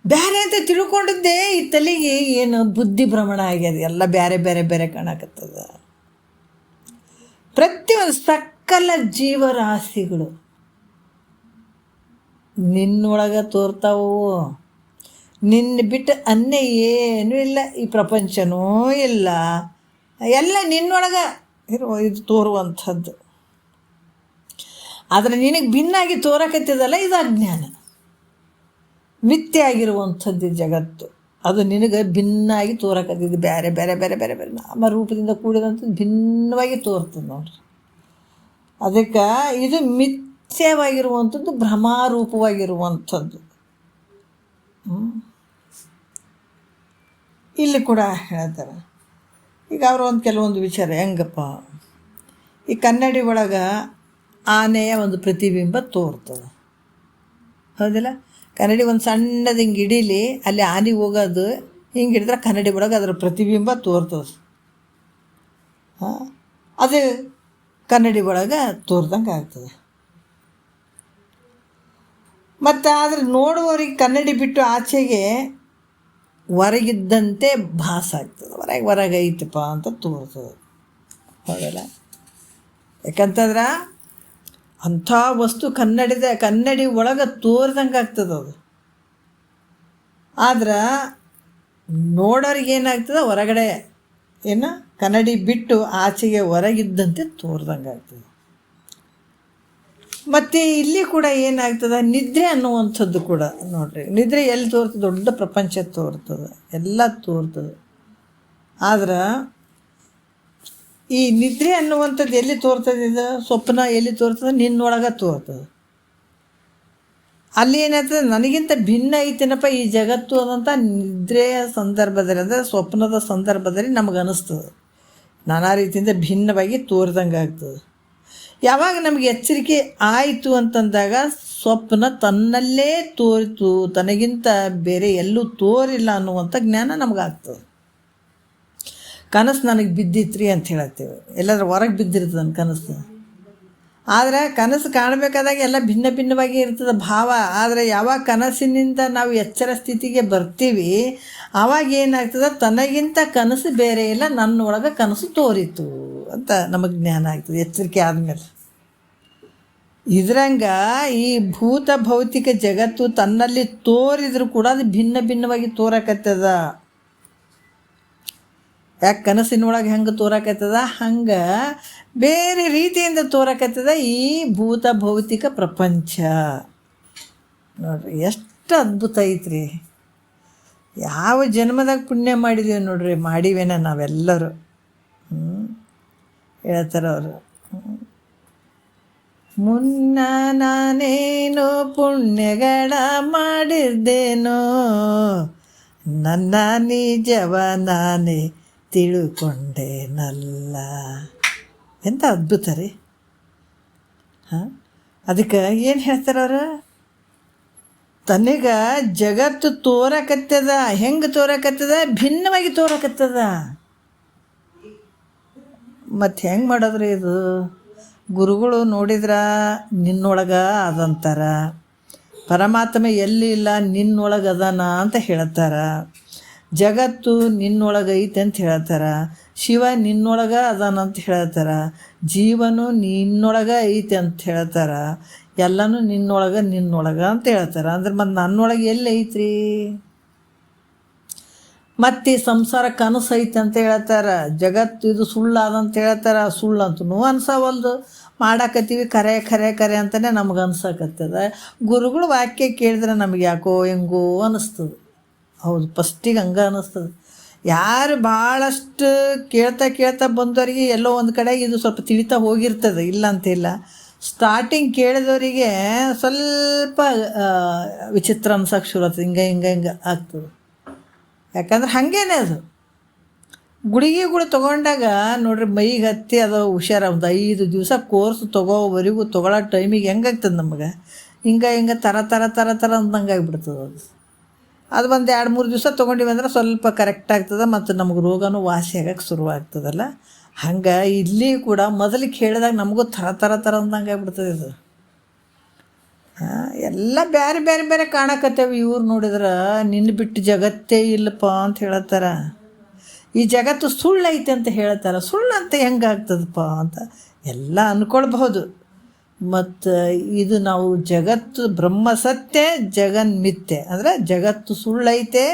ಬೇರೆ ಅಂತ ತಿಳ್ಕೊಂಡಿದ್ದೇ ಈ ತಲೆಗೆ ಏನು ಬುದ್ಧಿ ಭ್ರಮಣ ಆಗ್ಯದ. ಎಲ್ಲ ಬೇರೆ ಬೇರೆ ಬೇರೆ ಕಾಣಕತ್ತದ. ಪ್ರತಿಯೊಂದು ಸಕಲ ಜೀವರಾಶಿಗಳು ನಿನ್ನೊಳಗೆ ತೋರ್ತಾವು. ನಿನ್ನ ಬಿಟ್ಟು ಅನ್ಯ ಏನೂ ಇಲ್ಲ, ಈ ಪ್ರಪಂಚನೂ ಇಲ್ಲ, ಎಲ್ಲ ನಿನ್ನೊಳಗೆ ಇದು ತೋರುವಂಥದ್ದು. ಆದರೆ ನಿನಗೆ ಭಿನ್ನಾಗಿ ತೋರಕತ್ತದಲ್ಲ, ಇದು ಅಜ್ಞಾನ, ಮಿಥ್ಯೆ ಆಗಿರುವಂಥದ್ದು ಜಗತ್ತು. ಅದು ನಿನಗೆ ಭಿನ್ನಾಗಿ ತೋರಕತ್ತಿದ್ದು, ಬೇರೆ ಬೇರೆ ಬೇರೆ ಬೇರೆ ಬೇರೆ ನಾಮರೂಪದಿಂದ ಕೂಡಿದಂಥದ್ದು ಭಿನ್ನವಾಗಿ ತೋರ್ತದೆ ನೋಡ್ರಿ. ಅದಕ್ಕೆ ಇದು ಮಿಥ್ಯವಾಗಿರುವಂಥದ್ದು, ಭ್ರಮಾರೂಪವಾಗಿರುವಂಥದ್ದು. ಇಲ್ಲಿ ಕೂಡ ಹೇಳ್ತಾರೆ. ಈಗ ಅವರು ಕೆಲವೊಂದು ವಿಚಾರ ಹೆಂಗಪ್ಪ, ಈ ಕನ್ನಡಿ ಒಳಗೆ ಆನೆಯ ಒಂದು ಪ್ರತಿಬಿಂಬ ತೋರ್ತದೆ. ಹೌದಿಲ್ಲ? ಕನ್ನಡಿ ಒಂದು ಸಣ್ಣದು ಹಿಂಗೆ ಹಿಡೀಲಿ, ಅಲ್ಲಿ ಆನೆ ಹೋಗೋದು ಹಿಂಗೆ ಹಿಡಿದ್ರೆ ಕನ್ನಡಿ ಒಳಗೆ ಅದರ ಪ್ರತಿಬಿಂಬ ತೋರ್ತದೆ. ಅದು ಕನ್ನಡಿ ಒಳಗೆ ತೋರ್ದಂಗೆ ಆಗ್ತದೆ. ಮತ್ತು ಆದರೆ ನೋಡುವವರಿಗೆ ಕನ್ನಡಿ ಬಿಟ್ಟು ಆಚೆಗೆ ಹೊರಗಿದ್ದಂತೆ ಭಾಸ ಆಗ್ತದೆ. ಹೊರಗೆ ಐತಪ್ಪ ಅಂತ ತೋರ್ತದೆ. ಹೌದಲ್ಲ? ಯಾಕಂತಂದ್ರೆ ಅಂಥ ವಸ್ತು ಕನ್ನಡಿ ಒಳಗೆ ತೋರ್ದಂಗೆ ಆಗ್ತದೆ ಅದು. ಆದ್ರೆ ನೋಡೋರಿಗೆ ಏನಾಗ್ತದೆ, ಹೊರಗಡೆ ಏನು ಕನ್ನಡಿ ಬಿಟ್ಟು ಆಚೆಗೆ ಹೊರಗಿದ್ದಂತೆ ತೋರ್ದಂಗೆ ಆಗ್ತದೆ. ಮತ್ತು ಇಲ್ಲಿ ಕೂಡ ಏನಾಗ್ತದೆ, ನಿದ್ರೆ ಅನ್ನುವಂಥದ್ದು ಕೂಡ ನೋಡ್ರಿ. ನಿದ್ರೆ ಎಲ್ಲಿ ತೋರ್ತದೆ? ದೊಡ್ಡ ಪ್ರಪಂಚ ತೋರ್ತದೆ, ಎಲ್ಲ ತೋರ್ತದೆ. ಆದ್ರೆ ಈ ನಿದ್ರೆ ಅನ್ನುವಂಥದ್ದು ಎಲ್ಲಿ ತೋರ್ತದೆ? ಇದು ಸ್ವಪ್ನ ಎಲ್ಲಿ ತೋರ್ತದೆ? ನಿನ್ನೊಳಗೆ ತೋರ್ತದೆ. ಅಲ್ಲಿ ಏನಾಗ್ತದೆ, ನನಗಿಂತ ಭಿನ್ನ ಐತೇನಪ್ಪ ಈ ಜಗತ್ತು ಅನ್ನೋಂಥ ನಿದ್ರೆಯ ಸಂದರ್ಭದಲ್ಲಿ, ಅಂದರೆ ಸ್ವಪ್ನದ ಸಂದರ್ಭದಲ್ಲಿ ನಮಗೆ ಅನ್ನಿಸ್ತದೆ. ನಾನಾ ರೀತಿಯಿಂದ ಭಿನ್ನವಾಗಿ ತೋರ್ದಂಗೆ ಆಗ್ತದೆ. ಯಾವಾಗ ನಮಗೆ ಎಚ್ಚರಿಕೆ ಆಯಿತು ಅಂತಂದಾಗ ಸ್ವಪ್ನ ತನ್ನಲ್ಲೇ ತೋರಿತು, ತನಗಿಂತ ಬೇರೆ ಎಲ್ಲೂ ತೋರಿಲ್ಲ ಅನ್ನುವಂಥ ಜ್ಞಾನ ನಮಗಾಗ್ತದೆ. ಕನಸು ನನಗೆ ಬಿದ್ದಿತ್ರಿ ಅಂತ ಹೇಳತ್ತೇವೆ, ಎಲ್ಲಾದ್ರೂ ಹೊರಗೆ ಬಿದ್ದಿರ್ತದೆ ನನ್ನ ಕನಸು. ಆದರೆ ಕನಸು ಕಾಣಬೇಕಾದಾಗ ಎಲ್ಲ ಭಿನ್ನ ಭಿನ್ನವಾಗಿ ಇರ್ತದೆ ಭಾವ. ಆದರೆ ಯಾವಾಗ ಕನಸಿನಿಂದ ನಾವು ಎಚ್ಚರ ಸ್ಥಿತಿಗೆ ಬರ್ತೀವಿ, ಆವಾಗ ಏನಾಗ್ತದೆ, ತನಗಿಂತ ಕನಸು ಬೇರೆ ಇಲ್ಲ, ನನ್ನೊಳಗೆ ಕನಸು ತೋರಿತು ಅಂತ ನಮಗೆ ಜ್ಞಾನ ಆಗ್ತದೆ ಎಚ್ಚರಿಕೆ ಆದಮೇಲೆ. ಇದ್ರಂಗ ಈ ಭೂತ ಭೌತಿಕ ಜಗತ್ತು ತನ್ನಲ್ಲಿ ತೋರಿದ್ರು ಕೂಡ ಅದು ಭಿನ್ನ ಭಿನ್ನವಾಗಿ ತೋರಕತ್ತದ. ಯಾಕೆ ಕನಸಿನೊಳಗೆ ಹೆಂಗೆ ತೋರಕತ್ತದ, ಹಂಗೆ ಬೇರೆ ರೀತಿಯಿಂದ ತೋರಕತ್ತದ ಈ ಭೂತ ಭೌತಿಕ ಪ್ರಪಂಚ. ನೋಡ್ರಿ ಎಷ್ಟು ಅದ್ಭುತ ಐತ್ರಿ. ಯಾವ ಜನ್ಮದಾಗ ಪುಣ್ಯ ಮಾಡಿದ್ದೀವಿ ನೋಡ್ರಿ, ಮಾಡಿವೇನ ನಾವೆಲ್ಲರೂ. ಹೇಳ್ತಾರೆ ಅವರು, ಮುನ್ನ ನಾನೇನು ಪುಣ್ಯಗಳ ಮಾಡಿದ್ದೇನೋ, ನನ್ನ ನಿಜವ ನಾನೇ ತಿಳ್ಕೊಂಡೇನಲ್ಲ. ಎಂಥ ಅದ್ಭುತ ರೀ. ಅದಕ್ಕೆ ಏನು ಹೇಳ್ತಾರೆ ಅವರು, ತನಗೆ ಜಗತ್ತು ತೋರಕತ್ತದ. ಹೆಂಗೆ ತೋರಕತ್ತದ? ಭಿನ್ನವಾಗಿ ತೋರಕತ್ತದ. ಮತ್ತು ಹೆಂಗೆ ಮಾಡೋದ್ರಿ ಇದು? ಗುರುಗಳು ನೋಡಿದ್ರೆ ನಿನ್ನೊಳಗೆ ಅದಂತಾರ, ಪರಮಾತ್ಮ ಎಲ್ಲಿ ಇಲ್ಲ ನಿನ್ನೊಳಗೆ ಅದಾನ ಅಂತ ಹೇಳ್ತಾರೆ, ಜಗತ್ತು ನಿನ್ನೊಳಗೆ ಐತೆ ಅಂತ ಹೇಳ್ತಾರೆ, ಶಿವ ನಿನ್ನೊಳಗೆ ಅದಾನ ಅಂತ ಹೇಳ್ತಾರೆ, ಜೀವನು ನಿನ್ನೊಳಗೆ ಐತೆ ಅಂತ ಹೇಳ್ತಾರೆ, ಎಲ್ಲನೂ ನಿನ್ನೊಳಗೆ ಅಂತ ಹೇಳ್ತಾರೆ. ಅಂದ್ರೆ ಮತ್ತು ನನ್ನೊಳಗೆ ಎಲ್ಲಿ ಐತ್ರಿ? ಮತ್ತು ಸಂಸಾರ ಕನಸು ಐತೆ ಅಂತ ಹೇಳ್ತಾರೆ, ಜಗತ್ತು ಇದು ಸುಳ್ಳಾದಂತ ಹೇಳ್ತಾರೆ, ಸುಳ್ಳಂತೂ ಅನ್ಸವಲ್ದು. ಮಾಡಾಕತ್ತೀವಿ ಖರೆ ಖರೆ ಖರೆ ಅಂತಲೇ ನಮ್ಗೆ ಅನ್ಸಕತ್ತದ. ಗುರುಗಳು ವಾಕ್ಯ ಕೇಳಿದ್ರೆ ನಮಗೆ ಯಾಕೋ ಹೆಂಗೋ ಅನ್ನಿಸ್ತದೆ. ಹೌದು, ಫಸ್ಟಿಗೆ ಹಂಗೆ ಅನ್ನಿಸ್ತದೆ. ಯಾರು ಭಾಳಷ್ಟು ಕೇಳ್ತಾ ಕೇಳ್ತಾ ಬಂದವರಿಗೆ ಎಲ್ಲೋ ಒಂದು ಕಡೆ ಇದು ಸ್ವಲ್ಪ ತಿಳಿತಾ ಹೋಗಿರ್ತದೆ, ಇಲ್ಲ ಅಂತಿಲ್ಲ. ಸ್ಟಾರ್ಟಿಂಗ್ ಕೇಳಿದವರಿಗೆ ಸ್ವಲ್ಪ ವಿಚಿತ್ರ ಅನ್ಸಕ್ಕೆ ಶುರು ಆಗ್ತದೆ, ಹಿಂಗೆ ಹಿಂಗೆ ಹಿಂಗೆ ಆಗ್ತದೆ. ಯಾಕಂದ್ರೆ ಹಾಗೇನೆ ಅದು ಗುಳಿಗೆಗಳು ತೊಗೊಂಡಾಗ ನೋಡ್ರಿ ಮೈಗೆ ಹತ್ತಿ ಅದು ಹುಷಾರ. ಒಂದು 5 ದಿವಸ ಕೋರ್ಸ್ ತೊಗೋವರೆಗೂ ತೊಗೊಳ್ಳೋ ಟೈಮಿಗೆ ಹೆಂಗಾಗ್ತದೆ ನಮಗೆ, ಹಿಂಗೆ ಥರ ಥರ ಥರ ಥರ ಅಂದಂಗೆ ಆಗಿಬಿಡ್ತದೆ ಅದು ಒಂದು 2-3 ದಿವಸ ತೊಗೊಂಡಿವಿ ಅಂದ್ರೆ ಸ್ವಲ್ಪ ಕರೆಕ್ಟ್ ಆಗ್ತದೆ ಮತ್ತು ನಮಗೆ ರೋಗನೂ ವಾಸಿ ಆಗಕ್ಕೆ ಶುರುವಾಗ್ತದಲ್ಲ. ಹಂಗೆ ಇಲ್ಲಿ ಕೂಡ ಮೊದಲಿಗೆ ಹೇಳಿದಾಗ ನಮಗೂ ಥರ ಥರ ಥರ ಅಂದಂಗೆ ಆಗ್ಬಿಡ್ತದೆ ಇದು. ಎಲ್ಲ ಬೇರೆ ಬೇರೆ ಬೇರೆ ಕಾಣಕತ್ತೇವೆ. ಇವ್ರು ನೋಡಿದ್ರೆ ನಿನ್ನ ಬಿಟ್ಟು ಜಗತ್ತೇ ಇಲ್ಲಪ್ಪ ಅಂತ ಹೇಳತ್ತಾರ. ಈ ಜಗತ್ತು ಸುಳ್ಳೈತೆ ಅಂತ ಹೇಳ್ತಾರೆ. ಸುಳ್ಳು ಅಂತ ಹೆಂಗೆ ಆಗ್ತದಪ್ಪ ಅಂತ ಎಲ್ಲ ಅಂದ್ಕೊಳ್ಬಹುದು. ಮತ್ತು ಇದು ನಾವು ಜಗತ್ತು ಬ್ರಹ್ಮ ಸತ್ಯ ಜಗನ್ಮಿಥ್ಯೆ ಅಂದರೆ ಜಗತ್ತು ಸುಳ್ಳೈತೆ,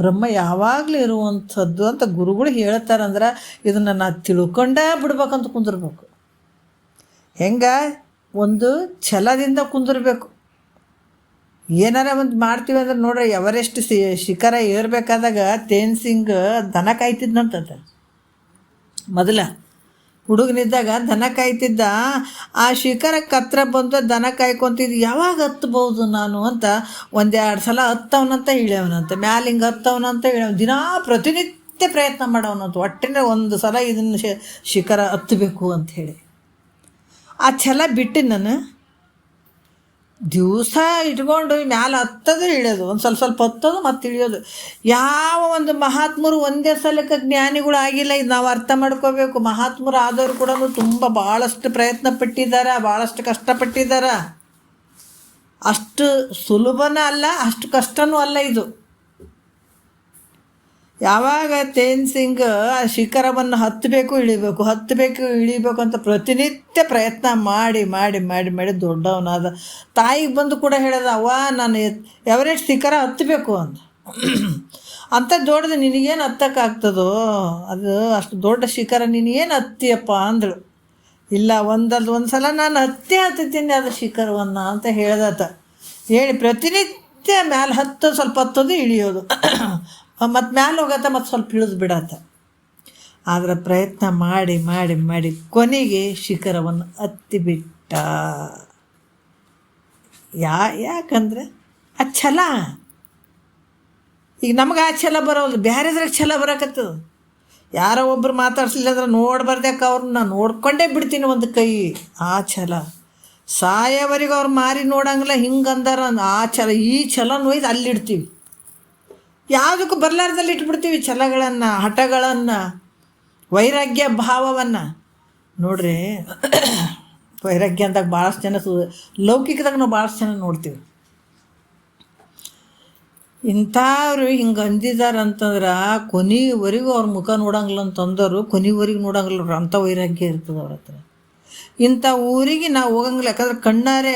ಬ್ರಹ್ಮ ಯಾವಾಗಲೂ ಇರುವಂಥದ್ದು ಅಂತ ಗುರುಗಳು ಹೇಳ್ತಾರಂದ್ರೆ ಇದನ್ನು ನಾವು ತಿಳ್ಕೊಂಡೇ ಬಿಡ್ಬೇಕಂತ ಕುಂದಿರ್ಬೇಕು. ಹೆಂಗೆ ಒಂದು ಛಲದಿಂದ ಕುಂದಿರ್ಬೇಕು. ಏನಾರ ಒಂದು ಮಾಡ್ತೀವಿ ಅಂದ್ರೆ ನೋಡ್ರಿ, ಎವರೆಸ್ಟ್ ಶಿಖರ ಏರ್ಬೇಕಾದಾಗ ತೇನ್ಸಿಂಗ್ ದನ ಕಾಯ್ತಿದ್ದಂತದ. ಮೊದಲ ಹುಡುಗನಿದ್ದಾಗ ದನ ಕಾಯ್ತಿದ್ದ. ಆ ಶಿಖರಕ್ಕೆ ಹತ್ರ ಬಂದು ದನ ಕಾಯ್ಕೊತಿದ್ದು ಯಾವಾಗ ಹತ್ಬೋದು ನಾನು ಅಂತ 1-2 ಸಲ ಹತ್ತವನಂತ ಇಳ್ಯವನಂತ, ಮ್ಯಾಲೆ ಹಿಂಗೆ ಹತ್ತವನಂತ ಇಳ್ಯವ. ದಿನಾ ಪ್ರತಿನಿತ್ಯ ಪ್ರಯತ್ನ ಮಾಡವನಂತ, ಒಟ್ಟಿನ ಒಂದು ಸಲ ಇದನ್ನು ಶಿಖರ ಹತ್ತಬೇಕು ಅಂಥೇಳಿ. ಆ ಛಲ ಬಿಟ್ಟು ನಾನು ದಿವಸ ಇಟ್ಕೊಂಡು ಮ್ಯಾಲೆ ಹತ್ತೋದು ಇಳಿಯೋದು, ಒಂದು ಸ್ವಲ್ಪ ಹತ್ತೋದು ಮತ್ತು ಇಳಿಯೋದು. ಯಾವ ಒಂದು ಮಹಾತ್ಮರು ಒಂದೇ ಸಲಕ್ಕೆ ಜ್ಞಾನಿಗಳು ಆಗಿಲ್ಲ. ಇದು ನಾವು ಅರ್ಥ ಮಾಡ್ಕೋಬೇಕು. ಮಹಾತ್ಮರು ಆದವರು ಕೂಡ ತುಂಬ ಭಾಳಷ್ಟು ಪ್ರಯತ್ನ ಪಟ್ಟಿದ್ದಾರೆ, ಭಾಳಷ್ಟು ಕಷ್ಟಪಟ್ಟಿದ್ದಾರೆ. ಅಷ್ಟು ಸುಲಭನ ಅಲ್ಲ, ಅಷ್ಟು ಕಷ್ಟನೂ ಅಲ್ಲ ಇದು. ಯಾವಾಗ ತೇನ್ಸಿಂಗ್ ಆ ಶಿಖರವನ್ನು ಹತ್ತಬೇಕು ಇಳಿಬೇಕು ಅಂತ ಪ್ರತಿನಿತ್ಯ ಪ್ರಯತ್ನ ಮಾಡಿ ಮಾಡಿ ಮಾಡಿ ಮಾಡಿ ದೊಡ್ಡವನಾದ. ತಾಯಿಗೆ ಬಂದು ಕೂಡ ಹೇಳ್ದ, ಅವ್ವ ನಾನು ಎವರೆಸ್ಟ್ ಶಿಖರ ಹತ್ತಬೇಕು ಅಂತ ದೊಡ್ಡದು ನಿನಗೇನು ಹತ್ತಕ್ಕಾಗ್ತದೋ, ಅದು ಅಷ್ಟು ದೊಡ್ಡ ಶಿಖರ ನಿನಗೇನು ಹತ್ತಿಯಪ್ಪ ಅಂದಳು. ಇಲ್ಲ, ಒಂದು ಸಲ ನಾನು ಹತ್ತೀನಿ ಅದು ಶಿಖರವನ್ನು ಅಂತ ಹೇಳ್ದತ. ಹೇಳಿ ಪ್ರತಿನಿತ್ಯ ಮ್ಯಾಲೆ ಹತ್ತೋದು, ಸ್ವಲ್ಪ ಹತ್ತೋದು ಇಳಿಯೋದು, ಮತ್ತು ಮ್ಯಾಲೆ ಹೋಗತ್ತ, ಮತ್ತು ಸ್ವಲ್ಪ ಇಳಿದು ಬಿಡತ್ತ. ಆದರೆ ಪ್ರಯತ್ನ ಮಾಡಿ ಮಾಡಿ ಮಾಡಿ ಕೊನೆಗೆ ಶಿಖರವನ್ನು ಹತ್ತಿಬಿಟ್ಟ. ಯಾಕಂದರೆ ಆ ಛಲ. ಈಗ ನಮಗೆ ಆ ಛಲ ಬರೋದು, ಬೇರೆದ್ರಾಗ ಛಲ ಬರೋಕತ್ತದ. ಯಾರೋ ಒಬ್ಬರು ಮಾತಾಡ್ಸಲಿಲ್ಲ ಅಂದ್ರೆ ನೋಡ್ಬಾರ್ದ್ಯಾಕೆ ಅವ್ರನ್ನ ನೋಡ್ಕೊಂಡೇ ಬಿಡ್ತೀನಿ ಒಂದು ಕೈ. ಆ ಛಲ ಸಾಯೋವರೆಗೂ ಅವ್ರು ಮಾರಿ ನೋಡಂಗಿಲ್ಲ, ಹಿಂಗೆ ಅಂದಾರ. ಆ ಛಲ, ಈ ಛಲ ನೋಯ್ದು ಅಲ್ಲಿಡ್ತೀವಿ. ಯಾವುದಕ್ಕೂ ಬರಲಾರ್ದಲ್ಲಿ ಇಟ್ಬಿಡ್ತೀವಿ ಛಲಗಳನ್ನು, ಹಠಗಳನ್ನು, ವೈರಾಗ್ಯ ಭಾವವನ್ನು. ನೋಡ್ರಿ, ವೈರಾಗ್ಯ ಅಂದಾಗ ಭಾಳಷ್ಟು ಜನ ಲೌಕಿಕದಾಗ ನಾವು ಭಾಳಷ್ಟು ಜನ ನೋಡ್ತೀವಿ. ಇಂಥವ್ರು ಹಿಂಗೆ ಅಂದಿದಾರಂತಂದ್ರೆ ಕೊನೆವರೆಗೂ ಅವ್ರ ಮುಖ ನೋಡಂಗಿಲ್ಲ ಅಂತಂದವರು ಕೊನೆವರೆಗೂ ನೋಡಂಗಿಲ್ಲ. ಅಂಥ ವೈರಾಗ್ಯ ಇರ್ತದೆ ಅವ್ರ ಹತ್ರ. ಇಂಥ ಊರಿಗೆ ನಾವು ಹೋಗಂಗಿಲ್ಲ. ಯಾಕಂದ್ರೆ ಕಣ್ಣಾರೆ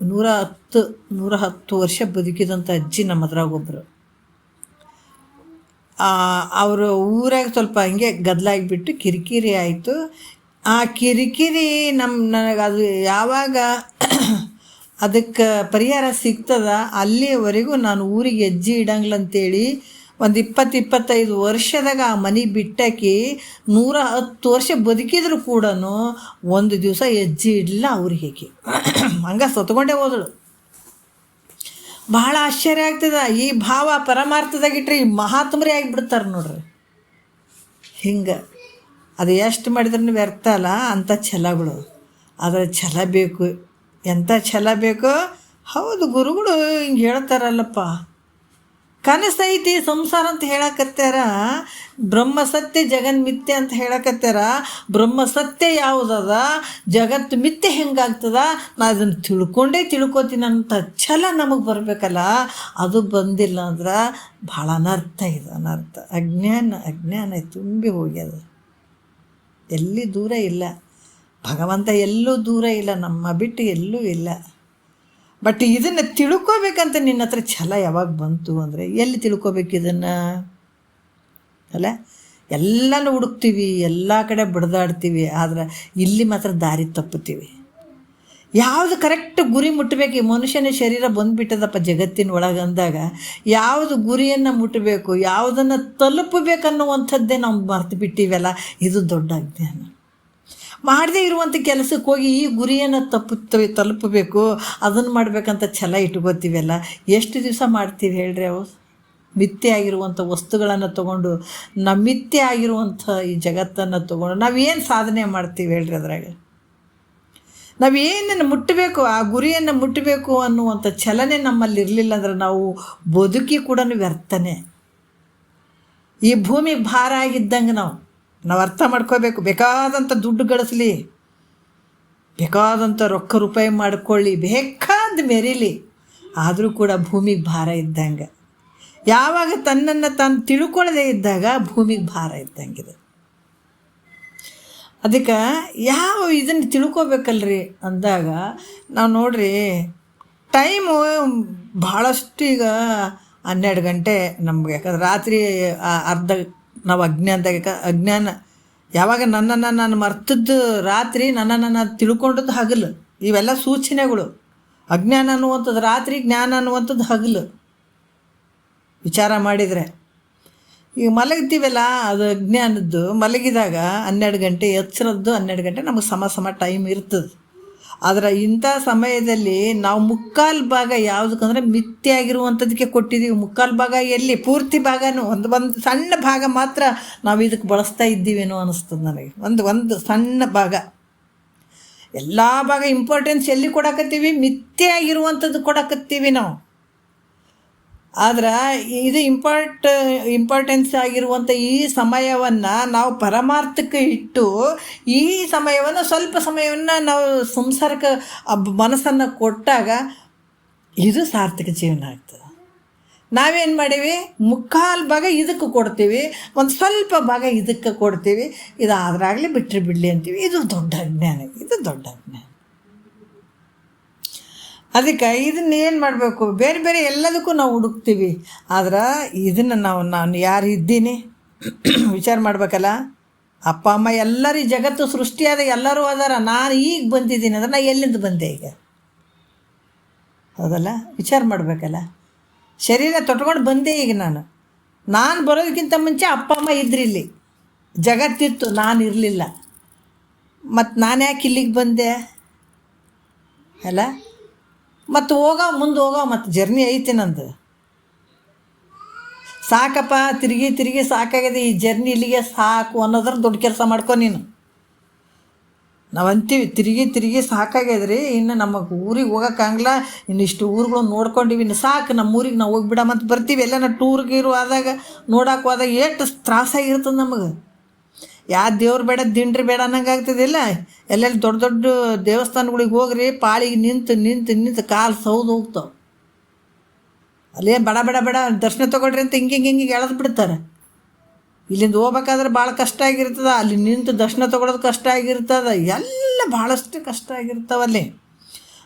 110 ವರ್ಷ ಬದುಕಿದಂಥ ಅಜ್ಜಿ ನಮ್ಮ ಹದ್ರಾಗ ಒಬ್ಬರು. ಅವರು ಊರಾಗ ಸ್ವಲ್ಪ ಹಂಗೆ ಗದ್ದಲಾಗಿಬಿಟ್ಟು ಕಿರಿಕಿರಿ ಆಯಿತು. ಆ ಕಿರಿಕಿರಿ ನನಗೆ ಅದು ಯಾವಾಗ ಅದಕ್ಕೆ ಪರಿಹಾರ ಸಿಗ್ತದ ಅಲ್ಲಿವರೆಗೂ ನಾನು ಊರಿಗೆ ಹೆಜ್ಜೆ ಇಡಂಗಿಲ್ಲ ಅಂತೇಳಿ ಒಂದು 20-25 ವರ್ಷದಾಗ ಆ ಮನೆ ಬಿಟ್ಟಾಕಿ 110 ವರ್ಷ ಬದುಕಿದ್ರು ಕೂಡ ಒಂದು ದಿವಸ ಹೆಜ್ಜೆ ಇಡಲಿಲ್ಲ ಅವ್ರಿಗೆ. ಹಂಗೆ ಸತ್ಕೊಂಡೇ ಹೋದಳು. ಭಾಳ ಆಶ್ಚರ್ಯ ಆಗ್ತದೆ. ಈ ಭಾವ ಪರಮಾರ್ಥದಾಗಿಟ್ರೆ ಈ ಮಹಾತ್ಮರೇ ಆಗಿಬಿಡ್ತಾರೆ ನೋಡ್ರಿ. ಹಿಂಗೆ ಅದು ಎಷ್ಟು ಮಾಡಿದ್ರೂ ವ್ಯರ್ಥ ಅಲ್ಲ ಅಂಥ ಛಲಗಳು. ಅದರ ಛಲ ಬೇಕು. ಎಂಥ ಛಲ ಬೇಕು? ಹೌದು, ಗುರುಗಳು ಹಿಂಗೆ ಹೇಳ್ತಾರಲ್ಲಪ್ಪ, ಕನಸೈತಿ ಸಂಸಾರ ಅಂತ ಹೇಳಕತ್ತಾರ, ಬ್ರಹ್ಮ ಸತ್ಯ ಜಗನ್ಮಿಥ್ಯೆ ಅಂತ ಹೇಳಕತ್ತಾರ. ಬ್ರಹ್ಮ ಸತ್ಯ ಯಾವುದದ, ಜಗತ್ತು ಮಿಥ್ಯೆ ಹೆಂಗಾಗ್ತದ, ನಾ ಅದನ್ನು ತಿಳ್ಕೊತೀನಿ ಅಂತ ಛಲ ನಮಗೆ ಬರಬೇಕಲ್ಲ. ಅದು ಬಂದಿಲ್ಲ ಅಂದ್ರೆ ಭಾಳ ಅನರ್ಥ ಇದು, ಅನರ್ಥ. ಅಜ್ಞಾನ ತುಂಬಿ ಹೋಗ್ಯದ. ಎಲ್ಲಿ ದೂರ ಇಲ್ಲ ಭಗವಂತ, ಎಲ್ಲೂ ದೂರ ಇಲ್ಲ, ನಮ್ಮ ಬಿಟ್ಟು ಎಲ್ಲೂ ಇಲ್ಲ. ಬಟ್ ಇದನ್ನು ತಿಳ್ಕೊಬೇಕಂತ ನಿನ್ನ ಹತ್ರ ಛಲ ಯಾವಾಗ ಬಂತು ಅಂದರೆ ಎಲ್ಲಿ ತಿಳ್ಕೊಬೇಕು ಇದನ್ನು ಅಲ್ಲ? ಎಲ್ಲನೂ ಹುಡುಕ್ತೀವಿ, ಎಲ್ಲ ಕಡೆ ಬಡ್ದಾಡ್ತೀವಿ, ಆದ್ರೆ ಇಲ್ಲಿ ಮಾತ್ರ ದಾರಿ ತಪ್ಪುತ್ತೀವಿ. ಯಾವುದು ಕರೆಕ್ಟ್ ಗುರಿ ಮುಟ್ಟಬೇಕು. ಈ ಮನುಷ್ಯನ ಶರೀರ ಬಂದುಬಿಟ್ಟದಪ್ಪ ಜಗತ್ತಿನ ಒಳಗೆ ಅಂದಾಗ ಯಾವುದು ಗುರಿಯನ್ನು ಮುಟ್ಟಬೇಕು, ಯಾವುದನ್ನು ತಲುಪಬೇಕನ್ನುವಂಥದ್ದೇ ನಾವು ಮರ್ತು ಬಿಟ್ಟಿವಲ್ಲ. ಇದು ದೊಡ್ಡ ಅಜ್ಞಾನ. ಮಾಡದೇ ಇರುವಂಥ ಕೆಲಸಕ್ಕೆ ಹೋಗಿ ಈ ಗುರಿಯನ್ನು ತಲುಪಬೇಕು, ಅದನ್ನು ಮಾಡಬೇಕಂತ ಛಲ ಇಟ್ಕೋತೀವಲ್ಲ. ಎಷ್ಟು ದಿವಸ ಮಾಡ್ತೀವಿ ಹೇಳ್ರಿ? ಅವು ಮಿಥ್ಯೆ ಆಗಿರುವಂಥ ವಸ್ತುಗಳನ್ನು ತೊಗೊಂಡು, ಮಿಥ್ಯೆ ಆಗಿರುವಂಥ ಈ ಜಗತ್ತನ್ನು ತೊಗೊಂಡು ನಾವೇನು ಸಾಧನೆ ಮಾಡ್ತೀವಿ ಹೇಳ್ರಿ? ಅದ್ರಾಗ ನಾವೇನನ್ನು ಮುಟ್ಟಬೇಕು, ಆ ಗುರಿಯನ್ನು ಮುಟ್ಟಬೇಕು ಅನ್ನುವಂಥ ಛಲನೆ ನಮ್ಮಲ್ಲಿ ಇರಲಿಲ್ಲ ಅಂದ್ರೆ ನಾವು ಬದುಕಿ ಕೂಡ ವ್ಯರ್ಥನೆ. ಈ ಭೂಮಿಗೆ ಭಾರ ಆಗಿದ್ದಂಗೆ ನಾವು ಅರ್ಥ ಮಾಡ್ಕೋಬೇಕು. ಬೇಕಾದಂಥ ದುಡ್ಡು ಗಳಿಸ್ಲಿ, ಬೇಕಾದಂಥ ರೊಕ್ಕ ರೂಪಾಯಿ ಮಾಡ್ಕೊಳ್ಳಿ, ಬೇಕಾದ ಮೆರೀಲಿ, ಆದರೂ ಕೂಡ ಭೂಮಿಗೆ ಭಾರ ಇದ್ದಂಗೆ. ಯಾವಾಗ ತನ್ನನ್ನು ತಾನು ತಿಳ್ಕೊಳ್ಳದೆ ಇದ್ದಾಗ ಭೂಮಿಗೆ ಭಾರ ಇದ್ದಂಗಿದೆ. ಅದಕ್ಕೆ ಇದನ್ನು ತಿಳ್ಕೊಬೇಕಲ್ರಿ ಅಂದಾಗ ನಾವು ನೋಡ್ರಿ, ಟೈಮು ಭಾಳಷ್ಟು ಈಗ 12 ಗಂಟೆ ನಮ್ಗೆ. ಯಾಕಂದ್ರೆ ರಾತ್ರಿ ಅರ್ಧ ನಾವು ಅಜ್ಞಾನ ಯಾವಾಗ ನನ್ನನ್ನು ನಾನು ಮರ್ತದ್ದು ರಾತ್ರಿ, ನನ್ನನ್ನು ನಾನು ತಿಳ್ಕೊಂಡದ್ದು ಹಗಲು. ಇವೆಲ್ಲ ಸೂಚನೆಗಳು. ಅಜ್ಞಾನ ಅನ್ನುವಂಥದ್ದು ರಾತ್ರಿ, ಜ್ಞಾನ ಅನ್ನುವಂಥದ್ದು ಹಗಲು. ವಿಚಾರ ಮಾಡಿದರೆ ಈಗ ಮಲಗ್ತೀವಲ್ಲ, ಅದು ಅಜ್ಞಾನದ್ದು. ಮಲಗಿದಾಗ 12 ಗಂಟೆ, ಎಚ್ಚರದ್ದು 12 ಗಂಟೆ ನಮಗೆ ಸಮ ಟೈಮ್ ಇರ್ತದೆ. ಆದರೆ ಇಂಥ ಸಮಯದಲ್ಲಿ ನಾವು ಮುಕ್ಕಾಲು ಭಾಗ ಯಾವುದಕ್ಕಂದ್ರೆ ಮಿಥ್ಯೆ ಆಗಿರುವಂಥದ್ದಕ್ಕೆ ಕೊಟ್ಟಿದ್ದೀವಿ. ಮುಕ್ಕಾಲು ಭಾಗ ಎಲ್ಲಿ? ಪೂರ್ತಿ ಭಾಗನೂ ಒಂದು ಸಣ್ಣ ಭಾಗ ಮಾತ್ರ ನಾವು ಇದಕ್ಕೆ ಬಳಸ್ತಾ ಇದ್ದೀವೇನೋ ಅನ್ನಿಸ್ತದೆ ನನಗೆ. ಒಂದು ಸಣ್ಣ ಭಾಗ. ಎಲ್ಲ ಭಾಗ ಇಂಪಾರ್ಟೆನ್ಸ್ ಎಲ್ಲಿ ಕೊಡಕತ್ತೀವಿ? ಮಿಥ್ಯೆ ಆಗಿರುವಂಥದ್ದು ಕೊಡಕತ್ತೀವಿ ನಾವು. ಆದ್ರೆ ಇದು ಇಂಪಾರ್ಟೆನ್ಸ್ ಆಗಿರುವಂಥ ಈ ಸಮಯವನ್ನು ನಾವು ಪರಮಾರ್ಥಕ್ಕೆ ಇಟ್ಟು, ಈ ಸಮಯವನ್ನು ಸ್ವಲ್ಪ ಸಮಯವನ್ನು ನಾವು ಸಂಸಾರಕ್ಕೆ ಮನಸ್ಸನ್ನು ಕೊಟ್ಟಾಗ ಇದು ಸಾರ್ಥಕ ಜೀವನ ಆಗ್ತದೆ. ನಾವೇನು ಮಾಡೀವಿ? ಮುಕ್ಕಾಲು ಭಾಗ ಇದಕ್ಕೆ ಕೊಡ್ತೀವಿ, ಒಂದು ಸ್ವಲ್ಪ ಭಾಗ ಇದಕ್ಕೆ ಕೊಡ್ತೀವಿ. ಇದು ಆದ್ರಾಗಲೇ ಬಿಟ್ಟರೆ ಬಿಡಲಿ ಅಂತೀವಿ. ಇದು ದೊಡ್ಡ ಅಜ್ಞಾನ. ದೊಡ್ಡ ಅಜ್ಞಾನ. ಅದಕ್ಕೆ ಇದನ್ನೇನು ಮಾಡಬೇಕು? ಬೇರೆ ಬೇರೆ ಎಲ್ಲದಕ್ಕೂ ನಾವು ಹುಡುಕ್ತೀವಿ. ಆದ್ರೆ ಇದನ್ನು ನಾನು ಯಾರು ಇದ್ದೀನಿ ವಿಚಾರ ಮಾಡ್ಬೇಕಲ್ಲ. ಅಪ್ಪ ಅಮ್ಮ ಎಲ್ಲರೂ, ಜಗತ್ತು ಸೃಷ್ಟಿಯಾದ ಎಲ್ಲರೂ ಅದಾರ. ನಾನು ಈಗ ಬಂದಿದ್ದೀನಿ ಅಂದ್ರೆ ನಾನು ಎಲ್ಲಿಂದ ಬಂದೆ ಈಗ? ಹೌದಲ್ಲ? ವಿಚಾರ ಮಾಡಬೇಕಲ್ಲ. ಶರೀರ ತೊಟ್ಕೊಂಡು ಬಂದೆ ಈಗ. ನಾನು ಬರೋದಕ್ಕಿಂತ ಮುಂಚೆ ಅಪ್ಪ ಅಮ್ಮ ಇದ್ರಿಲ್ಲಿ, ಜಗತ್ತಿತ್ತು, ನಾನು ಇರಲಿಲ್ಲ. ಮತ್ತು ನಾನು ಯಾಕೆ ಇಲ್ಲಿಗೆ ಬಂದೆ ಅಲ್ಲ? ಮತ್ತು ಮುಂದೆ ಹೋಗೋ ಮತ್ತು ಜರ್ನಿ ಐತಿ ನಂದು. ಸಾಕಪ್ಪ, ತಿರುಗಿ ಸಾಕಾಗಿದೆ ಈ ಜರ್ನಿ, ಇಲ್ಲಿಗೆ ಸಾಕು ಅನ್ನೋದ್ರ ದೊಡ್ಡ ಕೆಲಸ ಮಾಡ್ಕೊ ನೀನು. ನಾವು ಅಂತೀವಿ ತಿರುಗಿ ಸಾಕಾಗ್ಯದ್ರಿ, ಇನ್ನು ನಮಗೆ ಊರಿಗೆ ಹೋಗೋಕ್ಕಾಗಲ್ಲ, ಇನ್ನಿಷ್ಟು ಊರುಗಳು ನೋಡ್ಕೊಂಡಿವಿ, ಇನ್ನು ಸಾಕು ನಮ್ಮ ಊರಿಗೆ ನಾವು ಹೋಗ್ಬಿಡಮಂತ ಬರ್ತೀವಿ. ಎಲ್ಲ ನಾವು ಟೂರ್ಗೀರು ಆದಾಗ ನೋಡೋಕೆ ಹೋದಾಗ ಎಷ್ಟು ತ್ರಾಸಾಗಿರ್ತದೆ ನಮಗೆ. ಯಾವ ದೇವ್ರು ಬೇಡ, ದಿಂಡ್ರಿ ಬೇಡ ಅನ್ನಂಗೆ ಆಗ್ತದಿಲ್ಲ. ಎಲ್ಲೆಲ್ಲಿ ದೊಡ್ಡ ದೊಡ್ಡ ದೇವಸ್ಥಾನಗಳಿಗೆ ಹೋಗ್ರಿ, ಪಾಳಿಗೆ ನಿಂತು ಕಾಲು ಸೌದು ಹೋಗ್ತಾವೆ. ಅಲ್ಲೇ ಬಡ ದರ್ಶನ ತೊಗೊಳ್ರಿ ಅಂತ ಹಿಂಗೆ ಎಳೆದು ಬಿಡ್ತಾರೆ. ಇಲ್ಲಿಂದ ಹೋಗ್ಬೇಕಾದ್ರೆ ಭಾಳ ಕಷ್ಟ ಆಗಿರ್ತದೆ, ಅಲ್ಲಿ ನಿಂತು ದರ್ಶನ ತೊಗೊಳೋದು ಕಷ್ಟ ಆಗಿರ್ತದೆ, ಎಲ್ಲ ಭಾಳಷ್ಟು ಕಷ್ಟ ಆಗಿರ್ತಾವಲ್ಲಿ.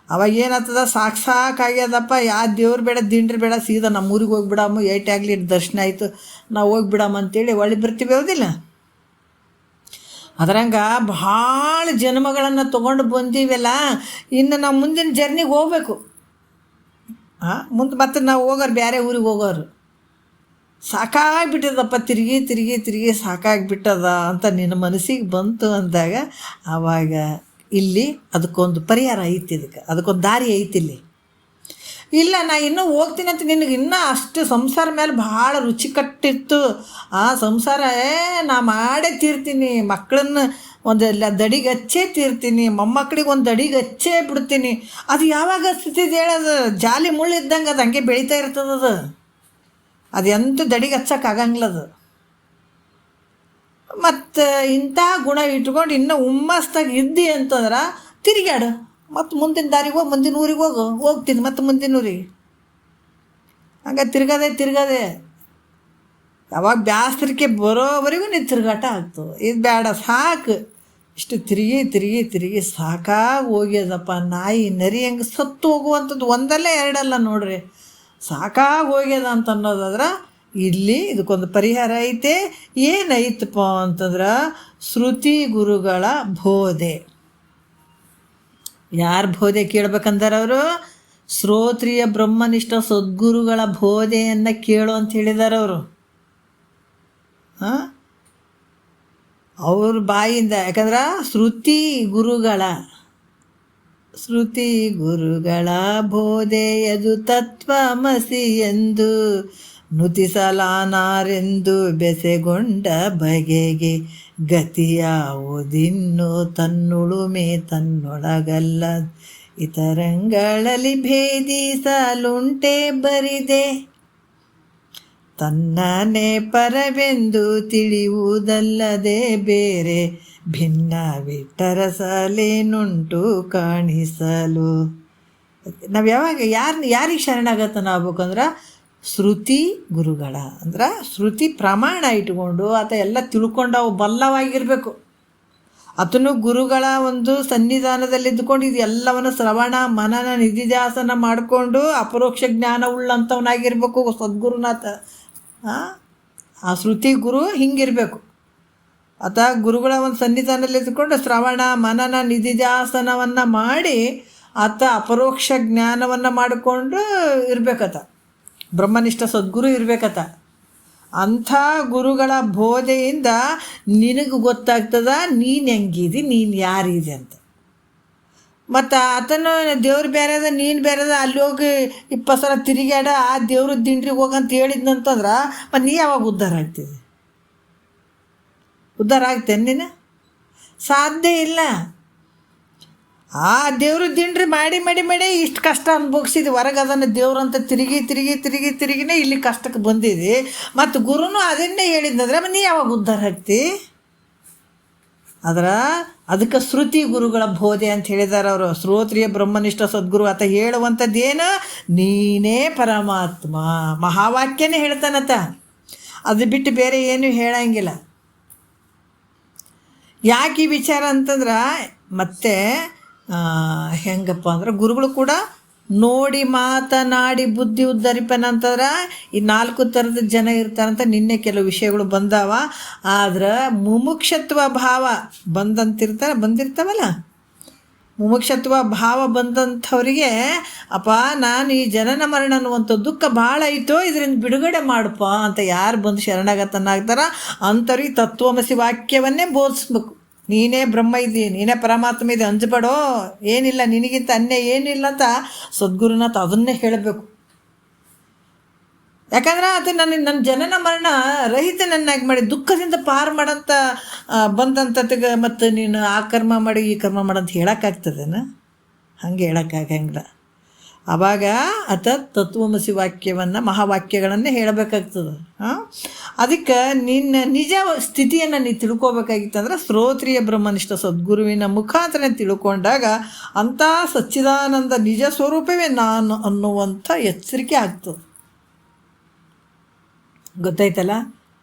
ಅವಾಗ ಏನಾಗ್ತದ? ಸಾಕಾಗ್ಯದಪ್ಪ, ಯಾವ ದೇವ್ರು ಬೇಡ, ದಿಂಡ್ರಿ ಬೇಡ, ಸೀದಾ ನಮ್ಮ ಊರಿಗೆ ಹೋಗ್ಬಿಡಮ್ಮ, ಏಟಾಗಲಿ ದರ್ಶನ ಆಯಿತು, ನಾವು ಹೋಗ್ಬಿಡಮ್ಮ ಅಂತೇಳಿ ಒಳ್ಳೆ ಬರ್ತೀವಿ. ಹೌದಿಲ್ಲ? ಅದರಂಗೆ ಭಾಳ ಜನ್ಮಗಳನ್ನು ತೊಗೊಂಡು ಬಂದೀವಲ್ಲ. ಇನ್ನು ನಾವು ಮುಂದಿನ ಜರ್ನಿಗೆ ಹೋಗ್ಬೇಕು. ಮುಂದೆ ಮತ್ತೆ ನಾವು ಹೋಗೋರು ಬೇರೆ ಊರಿಗೆ ಹೋಗೋರು. ಸಾಕಾಗಿಬಿಟ್ಟದಪ್ಪ, ತಿರುಗಿ ಸಾಕಾಗಿಬಿಟ್ಟದ ಅಂತ ನಿನ್ನ ಮನಸ್ಸಿಗೆ ಬಂತು ಅಂದಾಗ ಆವಾಗ ಇಲ್ಲಿ ಅದಕ್ಕೊಂದು ಪರಿಹಾರ ಐತಿ. ಅದಕ್ಕೊಂದು ದಾರಿ ಐತಿ ಇಲ್ಲಿ. ಇಲ್ಲ ನಾ ಇನ್ನೂ ಹೋಗ್ತೀನಿ ಅಂತ ನಿನಗೆ ಇನ್ನೂ ಅಷ್ಟು ಸಂಸಾರ ಮೇಲೆ ಭಾಳ ರುಚಿ ಕಟ್ಟಿತ್ತು. ಆ ಸಂಸಾರ ನಾ ಮಾಡೇ ತೀರ್ತೀನಿ, ಮಕ್ಕಳನ್ನ ಒಂದು ದಡಿಗೆ ಹಚ್ಚೇ ತೀರ್ತೀನಿ, ಮೊಮ್ಮಕ್ಕಳಿಗೆ ಒಂದು ದಡಿಗೆ ಹಚ್ಚೇ ಬಿಡ್ತೀನಿ. ಅದು ಯಾವಾಗ ಸ್ಥಿತಿ ಹೇಳೋದು? ಜಾಲಿ ಮುಳ್ಳಿದ್ದಂಗೆ ಅದು ಹಂಗೆ ಬೆಳೀತಾ ಇರ್ತದದು. ಅದು ಎಂತ ದಡಿಗೆ ಹಚ್ಚೋಕ್ಕಾಗಂಗಿಲ್ಲದು. ಮತ್ತು ಇಂಥ ಗುಣ ಇಟ್ಕೊಂಡು ಇನ್ನೂ ಹುಮ್ಮಸ್ತಾಗ ಇದ್ದಿ ಅಂತಂದ್ರೆ ತಿರುಗಾಡು, ಮತ್ತು ಮುಂದಿನ ದಾರಿಗೆ ಹೋಗಿ, ಮುಂದಿನ ಊರಿಗೆ ಹೋಗ್ತೀನಿ ಮತ್ತು ಮುಂದಿನ ಊರಿಗೆ. ಹಂಗೆ ತಿರ್ಗದೆ ಯಾವಾಗ ಬ್ಯಾಸರಿಕೆ ಬರೋವರೆಗೂ ನೀನು ತಿರುಗಾಟ ಆಗ್ತದೆ. ಇದು ಬೇಡ, ಸಾಕು. ಇಷ್ಟು ತಿರುಗಿ ಸಾಕಾಗಿ ಹೋಗ್ಯದಪ್ಪ. ನಾಯಿ ನರಿ ಹಂಗೆ ಸತ್ತು ಹೋಗುವಂಥದ್ದು ಒಂದಲ್ಲ ಎರಡಲ್ಲ ನೋಡ್ರಿ, ಸಾಕಾಗಿ ಹೋಗ್ಯದ ಅಂತ ಅನ್ನೋದಾದ್ರೆ ಇಲ್ಲಿ ಇದಕ್ಕೊಂದು ಪರಿಹಾರ ಐತೆ. ಏನೈತಪ್ಪ ಅಂತಂದ್ರೆ ಶ್ರುತಿ ಗುರುಗಳ ಬೋಧೆ. ಯಾರು ಬೋಧೆ ಕೇಳ್ಬೇಕಂದಾರ ಅವರು? ಶ್ರೋತ್ರಿಯ ಬ್ರಹ್ಮನಿಷ್ಠ ಸದ್ಗುರುಗಳ ಬೋಧೆಯನ್ನು ಕೇಳು ಅಂತ ಹೇಳಿದಾರೆ ಅವರು. ಅವ್ರ ಬಾಯಿಂದ, ಯಾಕಂದ್ರೆ ಶ್ರುತಿ ಗುರುಗಳ ಬೋಧೆಯದು ತತ್ವಮಸಿ ಎಂದು ನುತಿಸಲಾನಾರೆಂದು ಬೆಸೆಗೊಂಡ ಬಗೆಗೆ ಗತಿಯಾವುದಿನ್ನು ತನ್ನುಳುಮೆ ತನ್ನೊಳಗಲ್ಲ ಇತರಂಗಳಲ್ಲಿ ಭೇದಿಸಲುಂಟೆ ಬರಿದೆ ತನ್ನನೇ ಪರವೆಂದು ತಿಳಿಯುವುದಲ್ಲದೆ ಬೇರೆ ಭಿನ್ನವಿಟ್ಟರಸಲೇನುಂಟು ಕಾಣಿಸಲು. ನಾವು ಯಾವಾಗ ಯಾರಿಗೆ ಶರಣಾಗತನ ಆಗ್ಬೇಕಂದ್ರೆ ಶ್ರುತಿ ಗುರುಗಳ, ಅಂದ್ರೆ ಶ್ರುತಿ ಪ್ರಮಾಣ ಇಟ್ಕೊಂಡು ಆತ ಎಲ್ಲ ತಿಳ್ಕೊಂಡು ಅವು ಬಲ್ಲವಾಗಿರಬೇಕು. ಆತನು ಗುರುಗಳ ಒಂದು ಸನ್ನಿಧಾನದಲ್ಲಿದ್ದುಕೊಂಡು ಇದು ಎಲ್ಲವನ್ನು ಶ್ರವಣ ಮನನ ನಿಧಿಧ್ಯಾಸನ ಮಾಡಿಕೊಂಡು ಅಪರೋಕ್ಷ ಜ್ಞಾನ ಉಳ್ಳಂಥವನಾಗಿರ್ಬೇಕು ಸದ್ಗುರುನಾಥ. ಆ ಶ್ರುತಿ ಗುರು ಹಿಂಗಿರಬೇಕು. ಆತ ಗುರುಗಳ ಒಂದು ಸನ್ನಿಧಾನದಲ್ಲಿ ಇದ್ದುಕೊಂಡು ಶ್ರವಣ ಮನನ ನಿಧಿಧ್ಯಾಸನವನ್ನು ಮಾಡಿ ಆತ ಅಪರೋಕ್ಷ ಜ್ಞಾನವನ್ನು ಮಾಡಿಕೊಂಡು ಇರಬೇಕತ್ತ. ಬ್ರಹ್ಮನಿಷ್ಠ ಸದ್ಗುರು ಇರಬೇಕತ್ತ. ಅಂಥ ಗುರುಗಳ ಬೋಧೆಯಿಂದ ನಿನಗೆ ಗೊತ್ತಾಗ್ತದ ನೀನು ಹೆಂಗಿದಿ, ನೀನು ಯಾರಿದೆ ಅಂತ. ಮತ್ತು ಆತನು ದೇವ್ರು ಬೇರೆ ಅದ ನೀನು ಬೇರೆ ಅದ, ಅಲ್ಲಿ ಹೋಗಿ 20 ಸಲ ತಿರುಗಾಡ ಆ ದೇವ್ರ ದಿಂಡ್ರಿಗೆ ಹೋಗಂತ ಹೇಳಿದ್ನಂತಂದ್ರೆ ಮತ್ತು ನೀ ಯಾವಾಗ ಉದ್ಧಾರ ಆಗ್ತಿದೆ? ಉದ್ಧಾರ ಆಗ್ತೇನೆ ನೀನು? ಸಾಧ್ಯ ಇಲ್ಲ. ಆ ದೇವ್ರ ದಿಂಡ್ರಿ ಮಾಡಿ ಮಾಡಿ ಮಾಡಿ ಇಷ್ಟು ಕಷ್ಟ ಅನುಭವಿಸಿದ್ವಿ. ಹೊರಗೆ ಅದನ್ನು ದೇವ್ರಂತ ತಿರುಗಿನೇ ಇಲ್ಲಿ ಕಷ್ಟಕ್ಕೆ ಬಂದಿದ್ವಿ. ಮತ್ತು ಗುರುನು ಅದನ್ನೇ ಹೇಳಿದ್ನಂದ್ರೆ ನೀ ಯಾವಾಗ ಉದ್ಧಾರ ಆಗ್ತಿ? ಅದಕ್ಕೆ ಶ್ರುತಿ ಗುರುಗಳ ಬೋಧೆ ಅಂತ ಹೇಳಿದಾರೆ ಅವರು. ಶ್ರೋತ್ರಿಯ ಬ್ರಹ್ಮನಿಷ್ಠ ಸದ್ಗುರು ಆತ ಹೇಳುವಂಥದ್ದೇನು? ನೀನೇ ಪರಮಾತ್ಮ, ಮಹಾವಾಕ್ಯನೇ ಹೇಳ್ತಾನತ್ತ. ಅದು ಬಿಟ್ಟು ಬೇರೆ ಏನೂ ಹೇಳಂಗಿಲ್ಲ. ಯಾಕೆ ಈ ವಿಚಾರ ಅಂತಂದ್ರೆ ಮತ್ತೆ ಹೆಂಗಪ್ಪ ಅಂದ್ರೆ ಗುರುಗಳು ಕೂಡ ನೋಡಿ ಮಾತನಾಡಿ ಬುದ್ಧಿ ಉದ್ಧರಿಪನಂತಂದ್ರೆ ಈ 4 ಥರದ ಜನ ಇರ್ತಾರಂತ. ನಿನ್ನೆ ಕೆಲವು ವಿಷಯಗಳು ಬಂದಾವ. ಆದ್ರೆ ಮುಮುಕ್ಷತ್ವ ಭಾವ ಬಂದಿರ್ತಾವಲ್ಲ, ಮುಮುಕ್ಷತ್ವ ಭಾವ ಬಂದಂಥವ್ರಿಗೆ ಅಪ್ಪ ನಾನು ಈ ಜನನ ಮರಣ ಅನ್ನುವಂಥ ದುಃಖ ಭಾಳ ಐತೋ, ಇದರಿಂದ ಬಿಡುಗಡೆ ಮಾಡಪ್ಪ ಅಂತ ಯಾರು ಬಂದು ಶರಣಾಗತನಾಗ್ತಾರ ಅಂಥವ್ರಿಗೆ ತತ್ವಮಸಿ ವಾಕ್ಯವನ್ನೇ ಬೋಧಿಸ್ಬೇಕು. ನೀನೇ ಬ್ರಹ್ಮ ಇದ್ದೀ, ನೀನೇ ಪರಮಾತ್ಮ ಇದೆ, ಅಂಜಬೇಡೋ, ಏನಿಲ್ಲ ನಿನಗಿಂತ ಅನ್ಯ ಏನಿಲ್ಲ ಅಂತ ಸದ್ಗುರುನಾಥ ಅದನ್ನೇ ಹೇಳಬೇಕು. ಯಾಕಂದ್ರೆ ಅದು ನನ್ನ ಜನನ ಮರಣ ರಹಿತನನ್ನಾಗಿ ಮಾಡಿ ದುಃಖದಿಂದ ಪಾರು ಮಾಡಂತ ಬಂದಂಥದ್ಗೆ ಮತ್ತು ನೀನು ಆ ಕರ್ಮ ಮಾಡಿ ಈ ಕರ್ಮ ಮಾಡಂತ ಹೇಳೋಕ್ಕಾಗ್ತದೇನ? ಹಾಗೆ ಹೇಳೋಕ್ಕಾಗಂಗಿಲ್ಲ. ಆವಾಗ ಆತ ತತ್ವಮಸಿ ವಾಕ್ಯವನ್ನು ಮಹಾವಾಕ್ಯಗಳನ್ನೇ ಹೇಳಬೇಕಾಗ್ತದೆ. ಅದಕ್ಕೆ ನಿನ್ನ ನಿಜ ಸ್ಥಿತಿಯನ್ನು ನೀನು ತಿಳ್ಕೊಬೇಕಾಗಿತ್ತಂದ್ರೆ ಶ್ರೋತ್ರಿಯ ಬ್ರಹ್ಮನಿಷ್ಠ ಸದ್ಗುರುವಿನ ಮುಖಾಂತರ ತಿಳ್ಕೊಂಡಾಗ ಅಂಥ ಸಚ್ಚಿದಾನಂದ ನಿಜ ಸ್ವರೂಪವೇ ನಾನು ಅನ್ನುವಂಥ ಎಚ್ಚರಿಕೆ ಆಗ್ತದೆ. ಗೊತ್ತಾಯ್ತಲ್ಲ?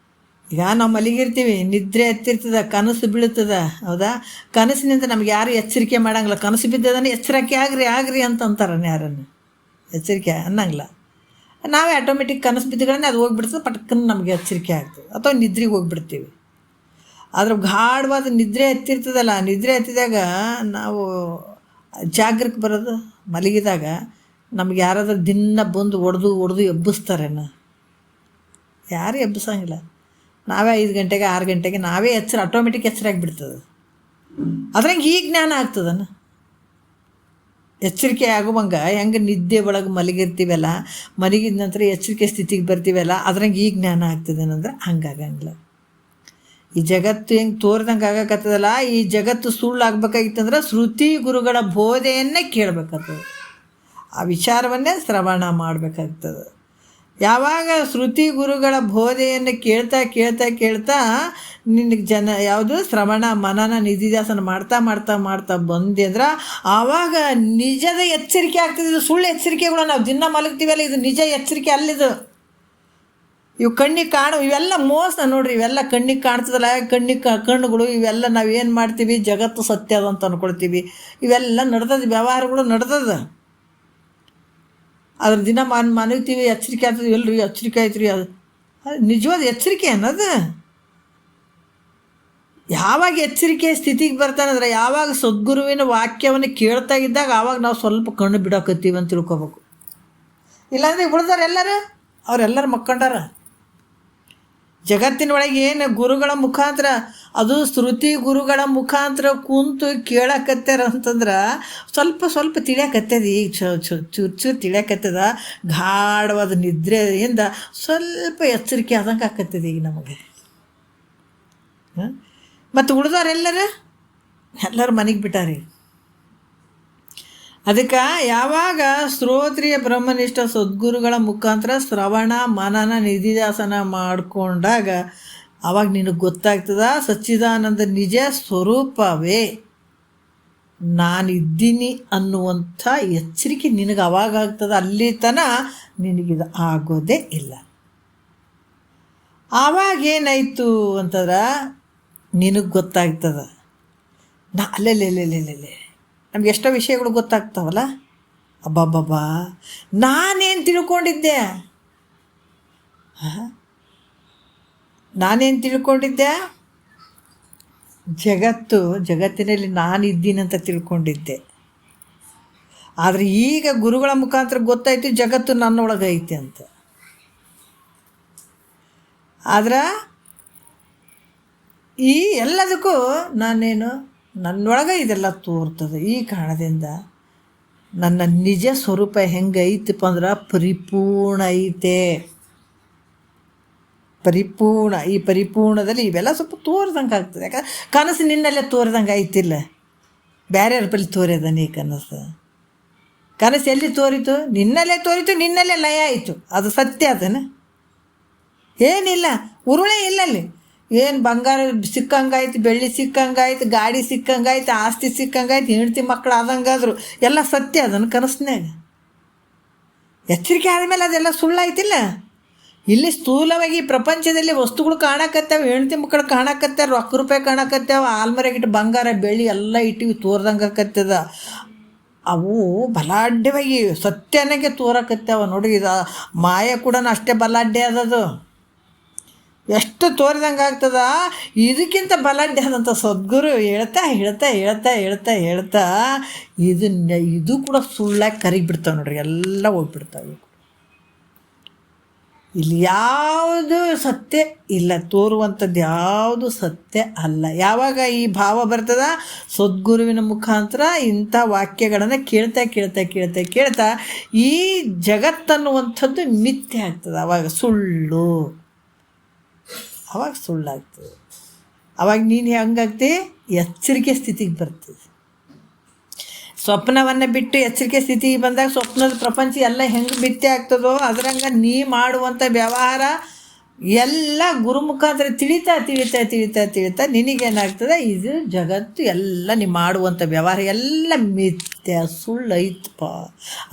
ಈಗ ನಾವು ಮಲಗಿರ್ತೀವಿ, ನಿದ್ರೆ ಹತ್ತಿರ್ತದ, ಕನಸು ಬೀಳ್ತದ, ಹೌದಾ? ಕನಸಿನಿಂದ ನಮ್ಗೆ ಯಾರು ಎಚ್ಚರಿಕೆ ಮಾಡಂಗಿಲ್ಲ. ಕನಸು ಬಿದ್ದದನ್ನು ಎಚ್ಚರಿಕೆ ಆಗ್ರಿ ಅಂತಂತಾರೆ. ಯಾರನ್ನು ಎಚ್ಚರಿಕೆ ಅನ್ನಂಗಿಲ್ಲ. ನಾವೇ ಆಟೋಮೆಟಿಕ್ ಕನಸು ಬಿದ್ದಗಳನ್ನೇ ಅದು ಹೋಗ್ಬಿಡ್ತದೆ, ಪಟ್ಕನ್ನು ನಮಗೆ ಎಚ್ಚರಿಕೆ ಆಗ್ತದೆ, ಅಥವಾ ನಿದ್ರೆಗೆ ಹೋಗ್ಬಿಡ್ತೀವಿ. ಆದ್ರೆ ಗಾಢವಾದ ನಿದ್ರೆ ಹತ್ತಿರ್ತದಲ್ಲ, ನಿದ್ರೆ ಹತ್ತಿದಾಗ ನಾವು ಜಾಗೃತಿ ಬರೋದು ಮಲಗಿದಾಗ ನಮ್ಗೆ ಯಾರಾದ್ರೂ ದಿನ ಬಂದು ಹೊಡೆದು ಎಬ್ಬಿಸ್ತಾರೇನ? ಯಾರೂ ಎಬ್ಬಿಸಂಗಿಲ್ಲ. ನಾವೇ 5 ಗಂಟೆಗೆ 6 ಗಂಟೆಗೆ ನಾವೇ ಆಟೋಮೆಟಿಕ್ ಎಚ್ಚರ ಆಗಿಬಿಡ್ತದೆ. ಅದ್ರಂಗೆ ಈ ಜ್ಞಾನ ಆಗ್ತದನ? ಎಚ್ಚರಿಕೆ ಆಗುವಂಗೆ ಹೆಂಗೆ ನಿದ್ದೆ ಒಳಗೆ ಮಲಗಿರ್ತೀವಲ್ಲ, ಮಲಗಿದ ನಂತರ ಎಚ್ಚರಿಕೆ ಸ್ಥಿತಿಗೆ ಬರ್ತೀವಲ್ಲ, ಅದ್ರಂಗೆ ಈ ಜ್ಞಾನ ಆಗ್ತದೇನಂದ್ರೆ ಹಂಗಾಗಂಗಿಲ್ಲ. ಈ ಜಗತ್ತು ಹೆಂಗೆ ತೋರ್ದಂಗೆ ಆಗಕತ್ತದಲ್ಲ, ಈ ಜಗತ್ತು ಸುಳ್ಳು ಆಗ್ಬೇಕಾಗಿತ್ತಂದ್ರೆ ಶ್ರುತಿ ಗುರುಗಳ ಬೋಧೆಯನ್ನೇ ಕೇಳಬೇಕಾಗ್ತದೆ. ಆ ವಿಚಾರವನ್ನೇ ಶ್ರವಣ ಮಾಡಬೇಕಾಗ್ತದೆ. ಯಾವಾಗ ಶ್ರುತಿ ಗುರುಗಳ ಬೋಧೆಯನ್ನು ಕೇಳ್ತಾ ನಿನಗೆ ಯಾವುದು ಶ್ರವಣ ಮನನ ನಿಧಿಧ್ಯಾಸನ ಮಾಡ್ತಾ ಬಂದೆ ಅಂದ್ರೆ ಆವಾಗ ನಿಜದ ಎಚ್ಚರಿಕೆ ಆಗ್ತದೆ. ಇದು ಸುಳ್ಳು ಎಚ್ಚರಿಕೆಗಳು ನಾವು ದಿನ ಮಲಗ್ತೀವಲ್ಲ, ಇದು ನಿಜ ಎಚ್ಚರಿಕೆ ಅಲ್ಲಿದು. ಇವು ಕಣ್ಣಿಗೆ ಇವೆಲ್ಲ ಮೋಸ ನೋಡ್ರಿ. ಇವೆಲ್ಲ ಕಣ್ಣಿಗೆ ಕಾಣ್ತದಲ್ಲ, ಕಣ್ಣುಗಳು ಇವೆಲ್ಲ ನಾವು ಏನು ಮಾಡ್ತೀವಿ, ಜಗತ್ತು ಸತ್ಯ ಅದು ಅಂತ ಅಂದ್ಕೊಳ್ತೀವಿ. ಇವೆಲ್ಲ ನಡ್ದದ, ವ್ಯವಹಾರಗಳು ನಡ್ದದ. ಅದ್ರ ದಿನ ಮನಗ್ತೀವಿ, ಎಚ್ಚರಿಕೆ ಆಗ್ತದೆ. ಎಲ್ರಿ ಎಚ್ಚರಿಕೆ ಆಯ್ತು ರೀ, ಅದು ಅದು ನಿಜವಾದ ಎಚ್ಚರಿಕೆ ಅನ್ನೋದು. ಯಾವಾಗ ಎಚ್ಚರಿಕೆ ಸ್ಥಿತಿಗೆ ಬರ್ತಾನಂದ್ರೆ ಯಾವಾಗ ಸದ್ಗುರುವಿನ ವಾಕ್ಯವನ್ನು ಕೇಳ್ತಾ ಇದ್ದಾಗ ಆವಾಗ ನಾವು ಸ್ವಲ್ಪ ಕಣ್ಣು ಬಿಡೋಕತ್ತೀವಿ ಅಂತ ತಿಳ್ಕೊಬೇಕು. ಇಲ್ಲಾಂದ್ರೆ ಉಳಿದಾರೆ ಎಲ್ಲರೂ ಅವರೆಲ್ಲರೂ ಮಕ್ಕೊಂಡಾರ. ಜಗತ್ತಿನೊಳಗೆ ಏನು ಗುರುಗಳ ಮುಖಾಂತರ, ಅದು ಶ್ರುತಿ ಗುರುಗಳ ಮುಖಾಂತರ ಕೂತು ಕೇಳಕತ್ತಾರ ಅಂತಂದ್ರೆ ಸ್ವಲ್ಪ ಸ್ವಲ್ಪ ತಿಳಿಯಕತ್ತದ. ಈಗ ಚೂರು ತಿಳಿಯಕತ್ತದ. ಗಾಢವಾದ ನಿದ್ರೆಯಿಂದ ಸ್ವಲ್ಪ ಎಚ್ಚರಿಕೆ ಆದಂಗೆ ಆಕತ್ತದ ಈಗ ನಮಗೆ. ಮತ್ತು ಎಲ್ಲರೂ ಮನೆಗೆ ಬಿಟ್ಟಾರೆ. ಅದಕ್ಕೆ ಯಾವಾಗ ಶ್ರೋತ್ರಿಯ ಬ್ರಹ್ಮನಿಷ್ಠ ಸದ್ಗುರುಗಳ ಮುಖಾಂತರ ಶ್ರವಣ ಮನನ ನಿಧಿದಾಸನ ಮಾಡಿಕೊಂಡಾಗ ಆವಾಗ ನಿನಗೆ ಗೊತ್ತಾಗ್ತದ ಸಚ್ಚಿದಾನಂದ ನಿಜ ಸ್ವರೂಪವೇ ನಾನಿದ್ದೀನಿ ಅನ್ನುವಂಥ ಎಚ್ಚರಿಕೆ ನಿನಗೆ ಅವಾಗ ಆಗ್ತದೆ. ಅಲ್ಲಿ ತನಕ ನಿನಗಿದು ಆಗೋದೇ ಇಲ್ಲ. ಆವಾಗ ಏನಾಯಿತು ಅಂತಂದ್ರೆ ನಿನಗೆ ಗೊತ್ತಾಗ್ತದ. ಅಲ್ಲೆಲ್ಲೆಲ್ಲೆಲ್ಲೆಲ್ಲೆ ನಮ್ಗೆ ಎಷ್ಟೋ ವಿಷಯಗಳು ಗೊತ್ತಾಗ್ತಾವಲ್ಲ. ಅಬ್ಬಬ್ಬಬ್ಬಾ, ನಾನೇನು ತಿಳ್ಕೊಂಡಿದ್ದೆ ಜಗತ್ತಿನಲ್ಲಿ ನಾನಿದ್ದೀನಂತ ತಿಳ್ಕೊಂಡಿದ್ದೆ. ಆದರೆ ಈಗ ಗುರುಗಳ ಮುಖಾಂತರ ಗೊತ್ತಾಯ್ತು ಜಗತ್ತು ನನ್ನೊಳಗೆ ಐತೆ ಅಂತ. ಆದ್ರೆ ಈ ಎಲ್ಲದಕ್ಕೂ ನನ್ನೊಳಗೆ ಇದೆಲ್ಲ ತೋರ್ತದೆ. ಈ ಕಾರಣದಿಂದ ನನ್ನ ನಿಜ ಸ್ವರೂಪ ಹೆಂಗೆ ಐತಪ್ಪ ಅಂದ್ರೆ ಪರಿಪೂರ್ಣ ಐತೆ. ಈ ಪರಿಪೂರ್ಣದಲ್ಲಿ ಇವೆಲ್ಲ ಸ್ವಲ್ಪ ತೋರ್ದಂಗೆ ಆಗ್ತದೆ. ಯಾಕಂದ್ರೆ ಕನಸು ನಿನ್ನಲ್ಲೇ ತೋರ್ದಂಗೆ ಐತಿಲ್ಲ, ಬೇರೆಯವ್ರ ಬಳಿ ತೋರ್ಯದ ನೀ ಕನಸು ಎಲ್ಲಿ ತೋರಿತು? ನಿನ್ನಲ್ಲೇ ಲಯ ಆಯಿತು. ಅದು ಸತ್ಯ ಅದನ್ನು ಏನಿಲ್ಲ, ಉರುಳೇ ಇಲ್ಲಲ್ಲಿ. ಏನು ಬಂಗಾರ ಸಿಕ್ಕಂಗಾಯ್ತು, ಬೆಳ್ಳಿ ಸಿಕ್ಕಂಗಾಯ್ತು, ಗಾಡಿ ಸಿಕ್ಕಂಗಾಯ್ತು, ಆಸ್ತಿ ಸಿಕ್ಕಂಗಾಯ್ತು, ಹೆಂಡ್ತಿ ಮಕ್ಕಳು ಆದಂಗಾದ್ರು ಎಲ್ಲ ಸತ್ಯ. ಅದನ್ನು ಕನಸ್ನಾಗ ಎಚ್ಚರಿಕೆ ಆದಮೇಲೆ ಅದೆಲ್ಲ ಸುಳ್ಳಾಯ್ತಿಲ್ಲ. ಇಲ್ಲಿ ಸ್ಥೂಲವಾಗಿ ಪ್ರಪಂಚದಲ್ಲಿ ವಸ್ತುಗಳು ಕಾಣಕತ್ತಾವ, ಹೆಂಡ್ತಿ ಮಕ್ಕಳು ಕಾಣಕತ್ತಾವ, ರೊಕ್ಕ ರೂಪಾಯಿ ಕಾಣಕತ್ತಾವ, ಆಲ್ಮರೆಗಿಟ್ಟು ಬಂಗಾರ ಬೆಳ್ಳಿ ಎಲ್ಲ ಇಟ್ಟಿವಿ ತೋರ್ದಂಗೆ ಆಕತ್ತದ. ಅವು ಬಲಾಢ್ಯವಾಗಿ ಸತ್ಯನಾಗೆ ತೋರಕತ್ತಾವ ನೋಡಿ. ಇದು ಮಾಯ ಕೂಡ ಅಷ್ಟೇ ಬಲಾಢ್ಯ ಅದದು. ಎಷ್ಟು ತೋರಿದಂಗೆ ಆಗ್ತದ. ಇದಕ್ಕಿಂತ ಬಲಾಢ್ಯ ಆದಂಥ ಸದ್ಗುರು ಹೇಳ್ತಾ ಇದು ಕೂಡ ಸುಳ್ಳಾಗಿ ಕರಿಬಿಡ್ತಾವೆ ನೋಡ್ರಿ. ಎಲ್ಲ ಹೋಗ್ಬಿಡ್ತಾವೆ. ಇಲ್ಲಿ ಯಾವುದು ಸತ್ಯ ಇಲ್ಲ, ತೋರುವಂಥದ್ದು ಯಾವುದು ಸತ್ಯ ಅಲ್ಲ. ಯಾವಾಗ ಈ ಭಾವ ಬರ್ತದ ಸದ್ಗುರುವಿನ ಮುಖಾಂತರ ಇಂಥ ವಾಕ್ಯಗಳನ್ನು ಕೇಳ್ತಾ ಈ ಜಗತ್ತನ್ನುವಂಥದ್ದು ಮಿಥ್ಯೆ ಆಗ್ತದೆ. ಆವಾಗ ಸುಳ್ಳಾಗ್ತದೆ. ಅವಾಗ ನೀನು ಹೆಂಗಾಗ್ತಿ? ಎಚ್ಚರಿಕೆ ಸ್ಥಿತಿಗೆ ಬರ್ತದೆ. ಸ್ವಪ್ನವನ್ನು ಬಿಟ್ಟು ಎಚ್ಚರಿಕೆ ಸ್ಥಿತಿಗೆ ಬಂದಾಗ ಸ್ವಪ್ನದ ಪ್ರಪಂಚ ಎಲ್ಲ ಹೆಂಗೆ ಮಿಥ್ಯೆ ಆಗ್ತದೋ ಅದರಂಗೆ ನೀ ಮಾಡುವಂಥ ವ್ಯವಹಾರ ಎಲ್ಲ ಗುರು ಮುಖಾಂತರ ತಿಳಿತಾ ನಿನಗೇನಾಗ್ತದೆ? ಇದು ಜಗತ್ತು ಎಲ್ಲ ನೀ ಮಾಡುವಂಥ ವ್ಯವಹಾರ ಎಲ್ಲ ಮಿಥ್ಯೆ, ಸುಳ್ಳು ಐತಪ್ಪ.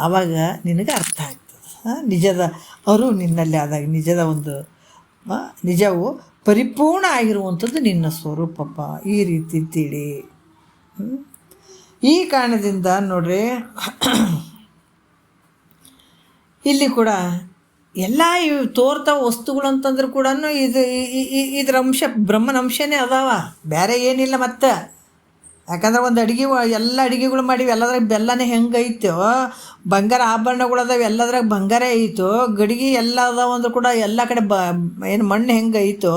ಆವಾಗ ನಿನಗೆ ಅರ್ಥ ಆಗ್ತದೆ ನಿಜದ ಅರಿವು ನಿನ್ನಲ್ಲಿ ಆದಾಗ. ನಿಜವು ಪರಿಪೂರ್ಣ ಆಗಿರುವಂಥದ್ದು ನಿನ್ನ ಸ್ವರೂಪಪ್ಪ. ಈ ರೀತಿ ತಿಳಿ. ಈ ಕಾರಣದಿಂದ ನೋಡ್ರಿ, ಇಲ್ಲಿ ಕೂಡ ಎಲ್ಲ ಇವು ತೋರ್ತಾವ ವಸ್ತುಗಳು ಅಂತಂದ್ರೆ ಕೂಡ ಇದ್ರ ಅಂಶ ಬ್ರಹ್ಮನ ಅಂಶನೇ ಅದಾವ, ಬೇರೆ ಏನಿಲ್ಲ. ಮತ್ತು ಯಾಕಂದ್ರೆ ಒಂದು ಎಲ್ಲ ಅಡುಗೆಗಳು ಮಾಡಿವಿ, ಎಲ್ಲದ್ರಾಗ ಬೆಲ್ಲನೇ ಹೆಂಗೆ ಐತೋ, ಬಂಗಾರ ಆಭರಣಗಳು ಅದಾವೆ ಎಲ್ಲದ್ರಾಗ ಬಂಗಾರ ಐತೋ, ಗಡಿಗೆ ಎಲ್ಲ ಅದಾವ ಅಂದ್ರೆ ಕೂಡ ಎಲ್ಲ ಕಡೆ ಏನು ಮಣ್ಣು ಹೆಂಗೆ ಐತೋ,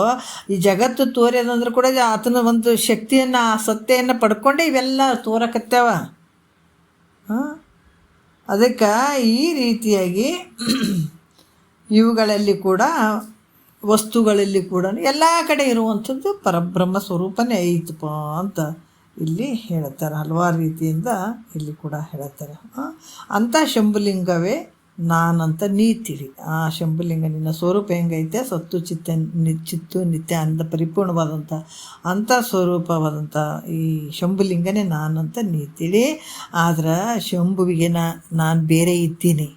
ಈ ಜಗತ್ತು ತೋರ್ಯದಂದ್ರೆ ಕೂಡ ಆತನ ಒಂದು ಶಕ್ತಿಯನ್ನು ಸತ್ತೆಯನ್ನು ಪಡ್ಕೊಂಡೆ ಇವೆಲ್ಲ ತೋರಕತ್ತಾವ. ಅದಕ್ಕೆ ಈ ರೀತಿಯಾಗಿ ಇವುಗಳಲ್ಲಿ ಕೂಡ ವಸ್ತುಗಳಲ್ಲಿ ಕೂಡ ಎಲ್ಲ ಕಡೆ ಇರುವಂಥದ್ದು ಪರಬ್ರಹ್ಮ ಸ್ವರೂಪನೇ ಐತಪ್ಪ ಅಂತ ಇಲ್ಲಿ ಹೇಳ್ತಾರೆ. ಹಲವಾರು ರೀತಿಯಿಂದ ಇಲ್ಲಿ ಕೂಡ ಹೇಳ್ತಾರೆ. ಅಂಥ ಶಂಭುಲಿಂಗವೇ ನಾನಂತ ನೀ ತಿಳಿ. ಆ ಶಂಭುಲಿಂಗ ನಿನ್ನ ಸ್ವರೂಪ ಹೆಂಗೈತೆ? ಸತ್ತು ಚಿತ್ತು ನಿತ್ಯ ಆನಂದ ಪರಿಪೂರ್ಣವಾದಂಥ ಅಂಥ ಸ್ವರೂಪವಾದಂಥ ಈ ಶಂಭುಲಿಂಗನೇ ನಾನಂತ ನೀ ತಿಳಿ. ಆದ್ರೆ ಶಂಭುವಿಗೆ ನಾನು ಬೇರೆ ಇದ್ದೀನಿ,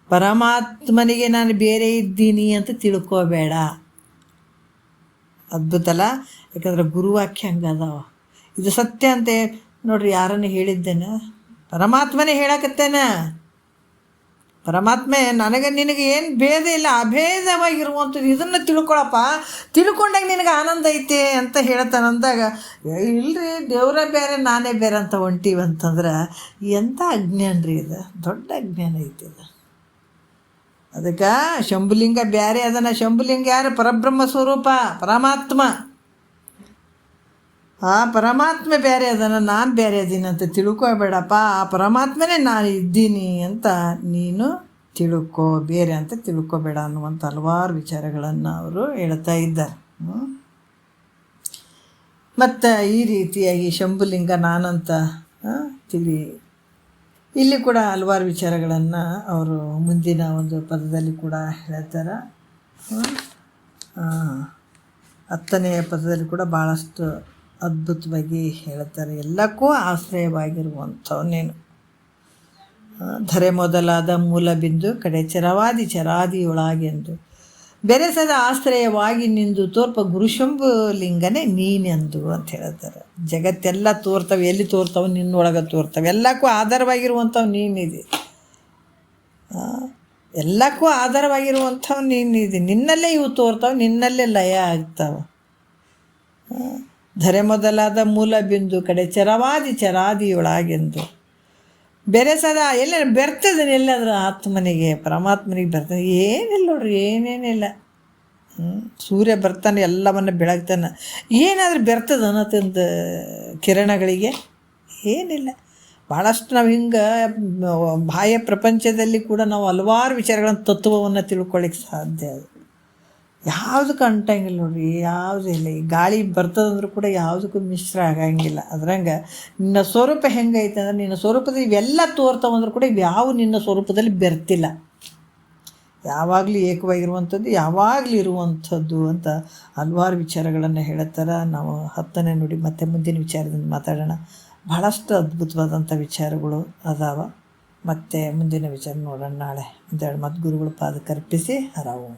ಪರಮಾತ್ಮನಿಗೆ ನಾನು ಬೇರೆ ಇದ್ದೀನಿ ಅಂತ ತಿಳ್ಕೋಬೇಡ. ಅದ್ಭುತ ಅಲ್ಲ? ಯಾಕಂದ್ರೆ ಗುರುವಾಕ್ಯ ಹಂಗದಾವ. ಇದು ಸತ್ಯ ಅಂತೆ ನೋಡ್ರಿ. ಯಾರನ್ನು ಹೇಳಿದ್ದೇನೆ? ಪರಮಾತ್ಮನೇ ಹೇಳಕತ್ತೇನೆ. ಪರಮಾತ್ಮೆ ನನಗೆ ನಿನಗೆ ಏನು ಭೇದ ಇಲ್ಲ, ಅಭೇದವಾಗಿರುವಂಥದ್ದು, ಇದನ್ನು ತಿಳ್ಕೊಳಪ್ಪ, ತಿಳ್ಕೊಂಡಾಗ ನಿನಗೆ ಆನಂದ ಐತಿ ಅಂತ ಹೇಳ್ತಾನೆ. ಅಂದಾಗ ಇಲ್ಲರಿ ದೇವರ ಬೇರೆ ನಾನೇ ಬೇರೆ ಅಂತ ಹೊಂಟೀವಂತಂದ್ರೆ ಎಂಥ ಅಜ್ಞಾನ ರೀ ಇದು, ದೊಡ್ಡ ಅಜ್ಞಾನ ಐತಿ ಇದು. ಅದಕ್ಕೆ ಶಂಭುಲಿಂಗ ಬೇರೆ ಅದನ್ನು. ಶಂಭುಲಿಂಗ ಯಾರು? ಪರಬ್ರಹ್ಮ ಸ್ವರೂಪ ಪರಮಾತ್ಮ. ಆ ಪರಮಾತ್ಮ ಬೇರೆ ಅದನ್ನು, ನಾನು ಬೇರೆ ಅದೀನಿ ಅಂತ ತಿಳ್ಕೊಬೇಡಪ್ಪ. ಆ ಪರಮಾತ್ಮನೇ ನಾನು ಇದ್ದೀನಿ ಅಂತ ನೀನು ತಿಳ್ಕೊ, ಬೇರೆ ಅಂತ ತಿಳ್ಕೊಬೇಡ ಅನ್ನುವಂಥ ಹಲವಾರು ವಿಚಾರಗಳನ್ನು ಅವರು ಹೇಳ್ತಾ ಇದ್ದಾರೆ. ಮತ್ತು ಈ ರೀತಿಯಾಗಿ ಶಂಭುಲಿಂಗ ನಾನಂತ ತಿಳಿ. ಇಲ್ಲಿ ಕೂಡ ಹಲವಾರು ವಿಚಾರಗಳನ್ನು ಅವರು ಮುಂದಿನ ಒಂದು ಪದದಲ್ಲಿ ಕೂಡ ಹೇಳ್ತಾರೆ. 10ನೆಯ ಪದದಲ್ಲಿ ಕೂಡ ಭಾಳಷ್ಟು ಅದ್ಭುತವಾಗಿ ಹೇಳ್ತಾರೆ. ಎಲ್ಲಕ್ಕೂ ಆಶ್ರಯವಾಗಿರುವಂಥವು ನೀನು, ಧರೆ ಮೊದಲಾದ ಮೂಲ ಬಿಂದು ಕಡೆ ಚರವಾದಿ ಚರಾದಿಯೊಳಗೆಂದು ಬೆರೆಸದ ಆಶ್ರಯವಾಗಿ ನಿಂದು ತೋರ್ಪ ಗುರುಶಂಭುಲಿಂಗನೇ ನೀನೆಂದು ಅಂತ ಹೇಳ್ತಾರೆ. ಜಗತ್ತೆಲ್ಲ ತೋರ್ತವೆ, ಎಲ್ಲಿ ತೋರ್ತವೆ? ನಿನ್ನೊಳಗೆ ತೋರ್ತವೆ. ಎಲ್ಲಕ್ಕೂ ಆಧಾರವಾಗಿರುವಂಥವು ನೀನಿದೆ, ಎಲ್ಲಕ್ಕೂ ಆಧಾರವಾಗಿರುವಂಥವು ನೀನಿದೆ. ನಿನ್ನಲ್ಲೇ ಇವು ತೋರ್ತವೆ, ನಿನ್ನಲ್ಲೇ ಲಯ ಆಗ್ತಾವೆ. ಧರೆ ಮೊದಲಾದ ಮೂಲ ಬಿಂದು ಕಡೆ ಚರವಾದಿ ಚರಾದಿಯೊಳಗೆಂದು ಬೆರೆಸದ ಎಲ್ಲ ಬೆರ್ತದೆ, ಎಲ್ಲಾದ್ರೂ ಆತ್ಮನಿಗೆ ಪರಮಾತ್ಮನಿಗೆ ಬರ್ತದೆ ಏನಿಲ್ಲ ನೋಡ್ರಿ, ಏನೇನಿಲ್ಲ. ಸೂರ್ಯ ಬರ್ತಾನೆ, ಎಲ್ಲವನ್ನು ಬೆಳಗ್ತಾನೆ, ಏನಾದರೂ ಬೆರ್ತದೆ ಅನ್ನೋತಂದು ಕಿರಣಗಳಿಗೆ ಏನಿಲ್ಲ. ಭಾಳಷ್ಟು ನಾವು ಹಿಂಗೆ ಬಾಹ್ಯ ಪ್ರಪಂಚದಲ್ಲಿ ಕೂಡ ನಾವು ಹಲವಾರು ವಿಚಾರಗಳನ್ನು, ತತ್ವವನ್ನು ತಿಳ್ಕೊಳ್ಳಿಕ್ಕೆ ಸಾಧ್ಯ. ಅದು ಯಾವುದಕ್ಕೂ ಅಂಟಂಗಿಲ್ಲ ನೋಡ್ರಿ, ಯಾವುದೂ ಇಲ್ಲ. ಈ ಗಾಳಿ ಬರ್ತದಂದ್ರೂ ಕೂಡ ಯಾವುದಕ್ಕೂ ಮಿಶ್ರ ಆಗಂಗಿಲ್ಲ. ಅದ್ರಂಗೆ ನಿನ್ನ ಸ್ವರೂಪ ಹೆಂಗೈತೆ ಅಂದ್ರೆ, ನಿನ್ನ ಸ್ವರೂಪದಲ್ಲಿ ಇವೆಲ್ಲ ತೋರ್ತಾವಂದ್ರೂ ಕೂಡ ಇವ್ಯಾವ ನಿನ್ನ ಸ್ವರೂಪದಲ್ಲಿ ಬೆರ್ತಿಲ್ಲ. ಯಾವಾಗಲೂ ಏಕವಾಗಿರುವಂಥದ್ದು, ಯಾವಾಗಲೂ ಇರುವಂಥದ್ದು ಅಂತ ಹಲವಾರು ವಿಚಾರಗಳನ್ನು ಹೇಳ್ತಾರೆ. ನಾವು 10ನೇ ನುಡಿ ಮತ್ತು ಮುಂದಿನ ವಿಚಾರದಿಂದ ಮಾತಾಡೋಣ. ಭಾಳಷ್ಟು ಅದ್ಭುತವಾದಂಥ ವಿಚಾರಗಳು ಅದಾವ. ಮತ್ತು ಮುಂದಿನ ವಿಚಾರ ನೋಡೋಣ ನಾಳೆ. ಒಂದೆರಡು ಮತ್ತು ಗುರುಗಳ ಪಾದಕ್ಕೆ ಅರ್ಪಿಸಿ ಹರಾವು.